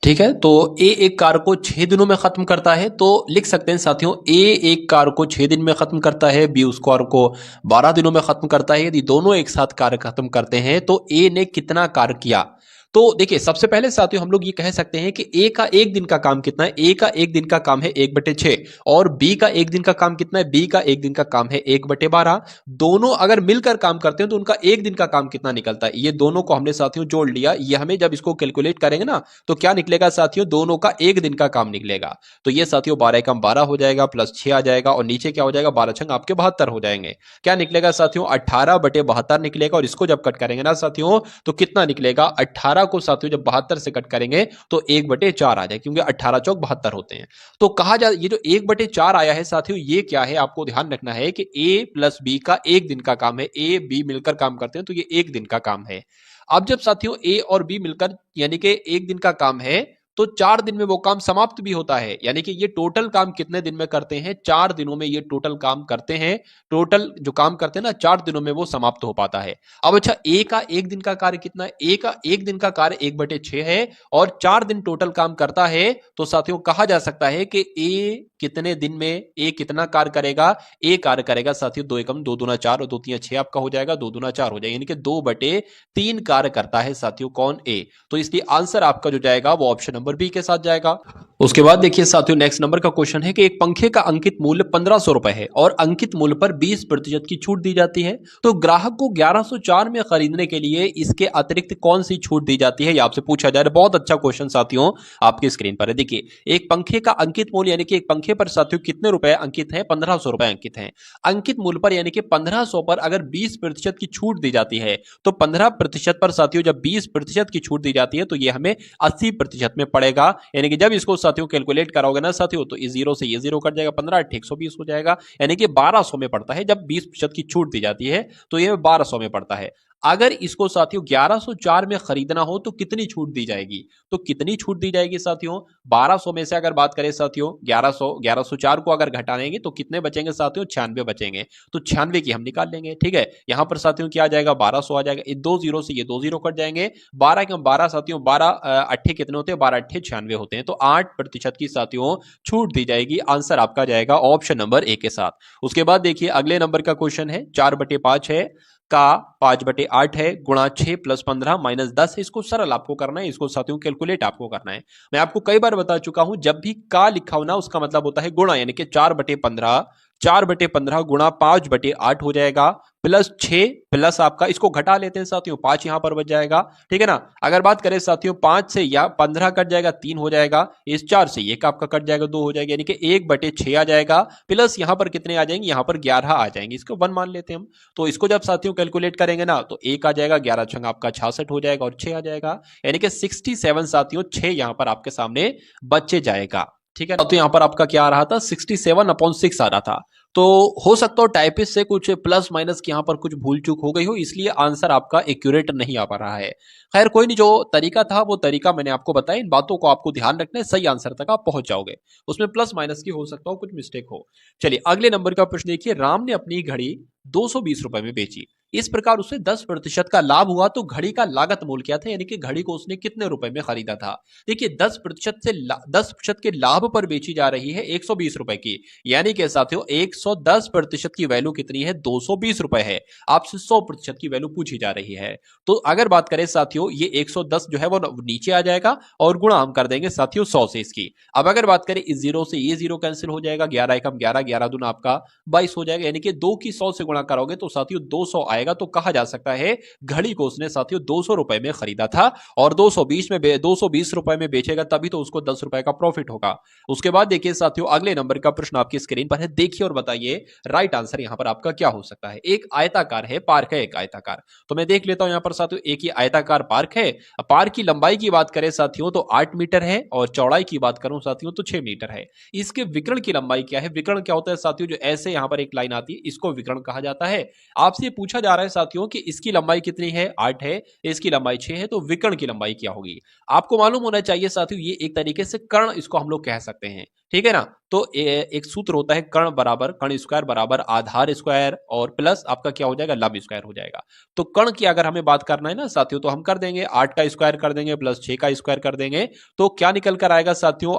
ठीक है। तो ए एक कार को 6 दिनों में खत्म करता है, तो लिख सकते हैं साथियों ए एक कार को 6 दिन में खत्म करता है, बी उस कार को 12 दिनों में खत्म करता है। यदि दोनों एक साथ कार्य खत्म करते हैं तो ए ने कितना कार्य किया। तो देखिए सबसे पहले साथियों हम लोग ये कह सकते हैं कि ए का एक दिन का काम कितना है, ए का एक दिन का काम है 1/6 और बी का एक दिन का काम कितना है, बी का एक दिन का काम है 1/12। दोनों अगर मिलकर काम करते हैं तो उनका एक दिन का काम कितना निकलता है। ये दोनों को हमने साथियों जोड़ लिया, ये हमें जब इसको कैलकुलेट करेंगे ना तो क्या निकलेगा साथियों, दोनों का एक दिन का काम निकलेगा। तो ये साथियों 12 एकम 12 हो जाएगा प्लस 6 आ जाएगा और नीचे क्या हो जाएगा, 12 छंग आपके 72 हो जाएंगे। क्या निकलेगा साथियों, 18/72 निकलेगा और इसको जब कट करेंगे ना साथियों तो कितना निकलेगा, 18 18 को साथियों जब 72 से कट करेंगे तो 1/4 आ जाए, क्योंकि 18 चौक 72 होते हैं। तो कहा जाए ये जो 1/4 आया है साथियों, ये क्या है आपको ध्यान रखना है कि ए प्लस बी का एक दिन का काम है। ए बी मिलकर काम करते हैं तो ये एक दिन का काम है। अब जब साथियों ए और बी मिलकर यानी कि एक दिन का काम है तो 4 दिन में वो काम समाप्त भी होता है। यानी कि ये टोटल काम कितने दिन में करते हैं? 4 दिनों में ये टोटल काम करते हैं। टोटल जो काम करते हैं ना 4 दिनों में वो समाप्त हो पाता है। अब अच्छा, ए का एक दिन का कार्य कितना है? ए का एक दिन का कार्य 1/6 है और 4 दिन टोटल काम करता है। तो साथियों कहा जा सकता है कि ए कितने दिन में ए कितना कार्य करेगा? ए कार्य करेगा साथियों 2 एकम 2 दूना 4 और 2 3 6 आपका हो जाएगा, 2 दूना 4 हो जाएगा, यानी कि 2/3 कार्य करता है साथियों कौन? ए। तो इसलिए आंसर आपका जो जाएगा वो ऑप्शन नंबर बी के साथ जाएगा। उसके बाद देखिए साथियों नेक्स्ट नंबर का क्वेश्चन है कि एक पंखे का अंकित मूल्य 1500 रुपए है और अंकित मूल्य पर 20% की छूट दी जाती है, तो ग्राहक को 1104 में खरीदने के लिए इसके अतिरिक्त कौन सी छूट दी जाती है, ये आपसे पूछा जा रहा है। बहुत अच्छा क्वेश्चन साथियों आपकी स्क्रीन पर है। देखिए एक पंखे का अंकित मूल्य यानी कि एक पंखे पर साथियों कितने रुपए अंकित है? 1500 रुपए अंकित है। अंकित मूल्य पर यानी कि 1500 पर अगर 20% की छूट दी जाती है तो 15% पर साथियों जब 20% की छूट दी जाती है तो ये हमें 80% में पड़ेगा। यानी कि जब इसको साथियों कैलकुलेट कराओगे ना साथियों तो इस जीरो से ये जीरो कट जाएगा, 15 8 120 हो जाएगा, यानी कि 1200 में पड़ता है। जब 20% की छूट दी जाती है तो ये 1200 में पड़ता है। अगर इसको साथियों 1104 में खरीदना हो तो कितनी छूट दी जाएगी? तो कितनी छूट दी जाएगी साथियों? 1200 में से अगर बात करें साथियों 1104 को अगर घटा लेंगे तो कितने बचेंगे साथियों? 96 बचेंगे। तो 96 की हम निकाल लेंगे। ठीक है, यहां पर साथियों क्या आ जाएगा? 1200 आ जाएगा। ये 2 जीरो से ये 2 जीरो कट जाएंगे। 12 के 12 साथियों 12 अट्ठे कितने होते हैं? 12 अट्ठे 96 होते हैं। तो 8% की साथियों छूट दी जाएगी। आंसर आपका जाएगा ऑप्शन नंबर ए के साथ। उसके बाद देखिए अगले नंबर का क्वेश्चन है 4/5 है का 5/8 है गुणा 6 + 15 - 10 है। इसको सरल आपको करना है, इसको साथियों कैलकुलेट आपको करना है। मैं आपको कई बार बता चुका हूं जब भी का लिखा हो ना उसका मतलब होता है गुणा, यानी कि 4/15 गुणा 5/8 हो जाएगा प्लस 6 प्लस आपका इसको घटा लेते हैं साथियों 5 यहां पर बच जाएगा। ठीक है ना। अगर बात करें साथियों 5 से या 15 कट जाएगा 3 हो जाएगा, इस 4 से 1 आपका कट जाएगा 2 हो जाएगा, यानी कि 1/6 आ जाएगा प्लस यहां पर कितने आ जाएंगे? यहां पर 11 आ जाएंगे। इसको 1 मान लेते हैं हम। तो इसको जब साथियों कैलकुलेट करेंगे ना तो 1 आ जाएगा, 11 छंग आपका 66 हो जाएगा और 6 आ जाएगा, यानी कि 67 साथियों 6 यहां पर आपके सामने बचे जाएगा। ठीक है, तो यहां पर आपका क्या आ रहा था? 67/6 आ रहा था। तो हो सकता हो टाइपिस्ट से कुछ प्लस माइनस की यहां पर कुछ भूल चूक हो गई हो, इसलिए आंसर आपका एक्यूरेट नहीं आ पा रहा है। खैर कोई नहीं, जो तरीका था वो तरीका मैंने आपको बताया। इन बातों को आपको ध्यान रखना है, सही आंसर तक आप पहुंच जाओगे। उसमें प्लस माइनस की हो सकता हो कुछ मिस्टेक हो। चलिए अगले नंबर का प्रश्न देखिए। राम ने अपनी घड़ी 220 रुपए में बेची, इस प्रकार उसे 10% का लाभ हुआ, तो घड़ी का लागत मूल्य क्या था? यानी कि घड़ी को उसने कितने रुपए में खरीदा था? देखिए 10% के लाभ पर बेची जा रही है 120 रुपए की, यानी कि साथियों 110% की वैल्यू कितनी है? 220 रुपए है। आपसे 100% की वैल्यू पूछी जा रही है। तो अगर बात करें साथियों ये 110 जो है वो नीचे आ जाएगा और गुणा हम कर देंगे साथियों 100 से इसकी। अब अगर बात करें इस जीरो से ये जीरो कैंसिल हो जाएगा, 11 एकम 11, 11 दूना आपका 22 हो जाएगा, यानी कि 2 की 100 से गुणा करोगे तो साथियों 200 आएगा। तो कहा जा सकता है घड़ी को उसने साथियों 200 रुपए में खरीदा था और 220 रुपए में बेचेगा तभी तो उसको 10 रुपए का प्रॉफिट होगा। उसके बाद देखिए साथियों अगले नंबर का प्रश्न आपकी स्क्रीन पर है, देखिए और बताइए राइट आंसर यहां पर आपका क्या हो सकता है। एक आयताकार है, पार्क है एक आयताकार। तो मैं देख लेता हूं यहां पर साथियों एक ही आयताकार पार्क है। पार्क की लंबाई की बात करें साथियों तो 8 मीटर है और चौड़ाई की बात करूं साथियों तो 6 मीटर है। इसके विकर्ण की लंबाई क्या है? विकर्ण क्या होता है साथियों? जो ऐसे यहां पर एक लाइन आती है इसको विकर्ण कहा जाता है। आपसे पूछा जा रहा है साथियों कि इसकी लंबाई कितनी है? 8 है, इसकी लंबाई 6 है, तो विकर्ण की लंबाई क्या होगी? आपको मालूम होना चाहिए साथियों ये एक तरीके से कर्ण इसको हम लोग कह सकते हैं। ठीक है ना। तो एक सूत्र होता है कर्ण बराबर कर्ण स्क्वायर बराबर आधार स्क्वायर और प्लस आपका क्या हो जाएगा? लंब स्क्वायर हो जाएगा। तो कर्ण की अगर हमें बात करना है ना साथियों तो हम कर देंगे 8 का स्क्वायर कर देंगे प्लस 6 का स्क्वायर कर देंगे, तो क्या निकल कर आएगा साथियों?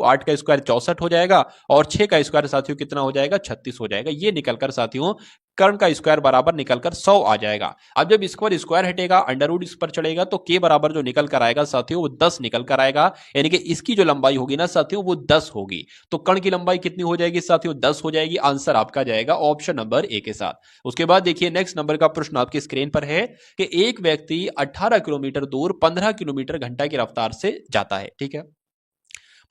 8 का स्क्वायर 64 हो जाएगा और 6 का स्क्वायर साथियों कितना हो जाएगा? 36 हो जाएगा। ये निकलकर साथियों कर्ण का स्क्वायर बराबर निकलकर 100 आ जाएगा। अब जब इस पर स्क्वायर हटेगा अंडर रूट इस पर चढ़ेगा तो के बराबर जो निकल कर आएगा साथियों वो 10 निकल कर आएगा, यानी कि इसकी जो लंबाई होगी ना साथियों वो 10 होगी। तो कर्ण की लंबाई कितनी हो जाएगी साथियों? 10 हो जाएगी। आंसर आपका जाएगा ऑप्शन नंबर ए के साथ। उसके बाद देखिए नेक्स्ट नंबर का प्रश्न आपकी स्क्रीन पर है कि एक व्यक्ति 18 किलोमीटर दूर 15 किलोमीटर घंटा की रफ्तार से जाता है। ठीक है,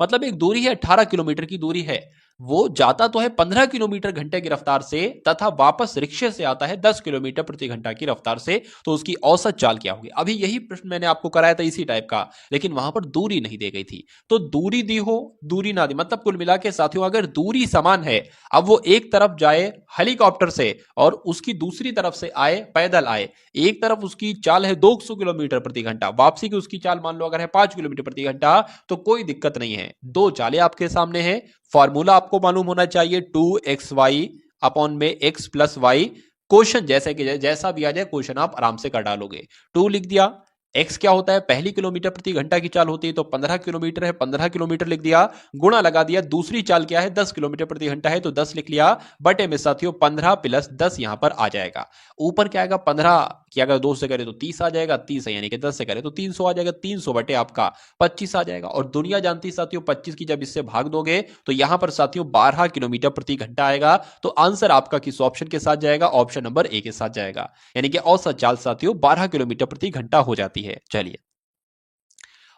मतलब एक दूरी है 18 किलोमीटर की दूरी है। वो जाता तो है 15 किलोमीटर घंटे की रफ्तार से तथा वापस रिक्शे से आता है 10 किलोमीटर प्रति घंटा की रफ्तार से, तो उसकी औसत चाल क्या होगी। अभी यही प्रश्न मैंने आपको कराया था इसी टाइप का, लेकिन वहां पर दूरी नहीं दी गई थी। तो दूरी दी हो, दूरी ना दी, मतलब कुल मिला के साथियों अगर दूरी समान है, अब वो एक तरफ जाए हेलीकॉप्टर से और उसकी दूसरी तरफ से आए पैदल आए, एक तरफ उसकी चाल है 200 किलोमीटर प्रति घंटा, वापसी की उसकी चाल मान लो अगर है 5 किलोमीटर प्रति घंटा, तो कोई दिक्कत नहीं है। दो चालें आपके सामने है, फॉर्मूला आपको मालूम होना चाहिए 2xy अपॉन में x प्लस वाई। क्वेश्चन जैसे कि जैसा भी आ जाए क्वेश्चन आप आराम से कर डालोगे। 2 लिख दिया, x क्या होता है, पहली किलोमीटर प्रति घंटा की चाल होती है तो 15 किलोमीटर है, 15 किलोमीटर लिख दिया, गुणा लगा दिया, दूसरी चाल क्या है 10 किलोमीटर प्रति घंटा है तो 10 लिख लिया, बटे में साथियों 15 प्लस 10 यहां पर आ जाएगा। ऊपर क्या आएगा 15 कि अगर 2 से करे तो 30 आ जाएगा, 30 है यानी कि 10 से करे तो 300 आ जाएगा, 300 बटे आपका 25 आ जाएगा। और दुनिया जानती साथियों 25 की जब इससे भाग दोगे तो यहां पर साथियों 12 किलोमीटर प्रति घंटा आएगा। तो आंसर आपका किस ऑप्शन के साथ जाएगा, ऑप्शन नंबर ए के साथ जाएगा, यानी कि औसत चाल साथियों 12 किलोमीटर प्रति घंटा हो जाती है। चलिए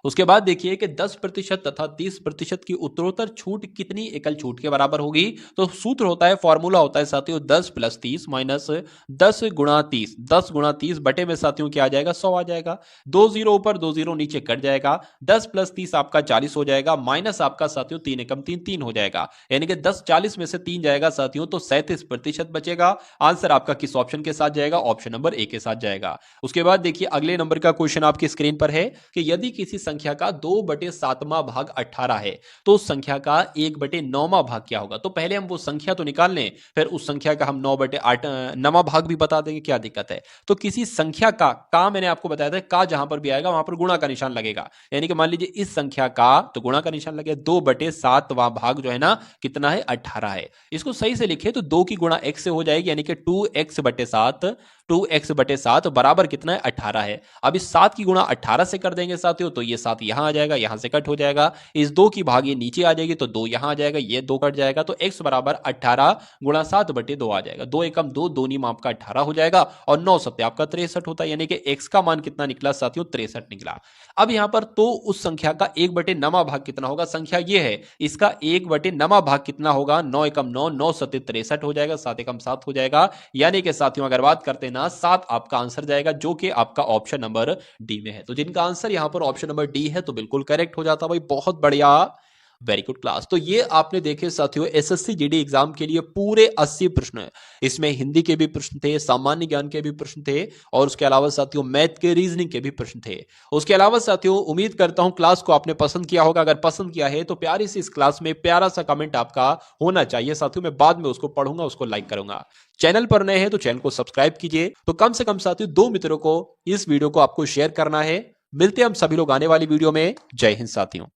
उसके बाद देखिए कि 10% तथा 30% की उत्तरोत्तर छूट कितनी एकल छूट के बराबर होगी। तो सूत्र होता है, फॉर्मूला होता है साथियों 10 प्लस 30 माइनस 10 गुणा 30, 10 गुणा 30 बटे में साथियों क्या आ जाएगा 100 आ जाएगा, 2 जीरो ऊपर 2 जीरो नीचे कट जाएगा, 10 प्लस 30 आपका 40 हो जाएगा, माइनस आपका साथियों 3 एकम 3 3 हो जाएगा, यानी कि 10 40 में से 3 जाएगा साथियों तो 37% बचेगा। आंसर आपका किस ऑप्शन के साथ जाएगा, ऑप्शन नंबर ए के साथ जाएगा। उसके बाद देखिए अगले नंबर का क्वेश्चन आपकी स्क्रीन पर है कि यदि किसी संख्या का 2/7वां भाग 18 है तो उस संख्या का 1/9वां भाग क्या होगा। तो पहले हम वो संख्या तो निकाल लें, फिर उस संख्या का हम 9/9वां भाग भी बता देंगे, क्या दिक्कत है। तो किसी संख्या का मैंने आपको बताया था, का जहां पर भी आएगा वहां पर गुणा का निशान लगेगा, यानी कि मान लीजिए इस संख्या का तो गुणा का निशान लगेगा, 2/7वां भाग जो है ना कितना है 18 है। इसको सही से लिखे तो 2 की गुणा x से हो जाएगी, यानी कि 2x/7, 2x/7 बराबर कितना है 18 है। अब इस 7 की गुणा 18 से कर देंगे साथियों तो ये 7 यहां आ जाएगा, यहां से कट हो जाएगा, इस 2 की भाग ये नीचे आ जाएगी तो 2 यहां आ जाएगा, ये 2 कट जाएगा, तो x बराबर 18 गुणा 7/2 आ जाएगा। 2 एकम 2, 2 नीम आपका 18 हो जाएगा और 9 सत्य आपका 63 होता है, यानी कि x का मान कितना निकला साथियों 63 निकला। अब यहां पर तो उस संख्या का 1/9वां भाग कितना होगा, संख्या ये है, इसका 1/9वां भाग कितना होगा, 9 एकम 9, 9 सत्य 63 हो जाएगा, 7 एकम 7 हो जाएगा, यानी कि साथियों अगर बात करते हैं ना 7 आपका आंसर जाएगा, जो कि आपका ऑप्शन नंबर डी में है। तो जिनका आंसर यहां पर ऑप्शन नंबर डी है तो बिल्कुल करेक्ट हो जाता भाई, बहुत बढ़िया, वेरी गुड क्लास। तो ये आपने देखे साथियों एसएससी जीडी एग्जाम के लिए पूरे 80 प्रश्न, इसमें हिंदी के भी प्रश्न थे, सामान्य ज्ञान के भी प्रश्न थे, और उसके अलावा साथियों मैथ के, रीजनिंग के भी प्रश्न थे। उसके अलावा साथियों उम्मीद करता हूं क्लास को आपने पसंद किया होगा, अगर पसंद किया है तो प्यारी सी इस क्लास में प्यारा सा कमेंट आपका होना चाहिए साथियों, मैं बाद में उसको पढ़ूंगा, उसको लाइक करूंगा। चैनल पर नए हैं तो चैनल को सब्सक्राइब कीजिए, तो कम से कम साथियों 2 मित्रों को इस वीडियो को आपको शेयर करना है। मिलते हैं हम सभी लोग आने वाली वीडियो में। जय हिंद साथियों।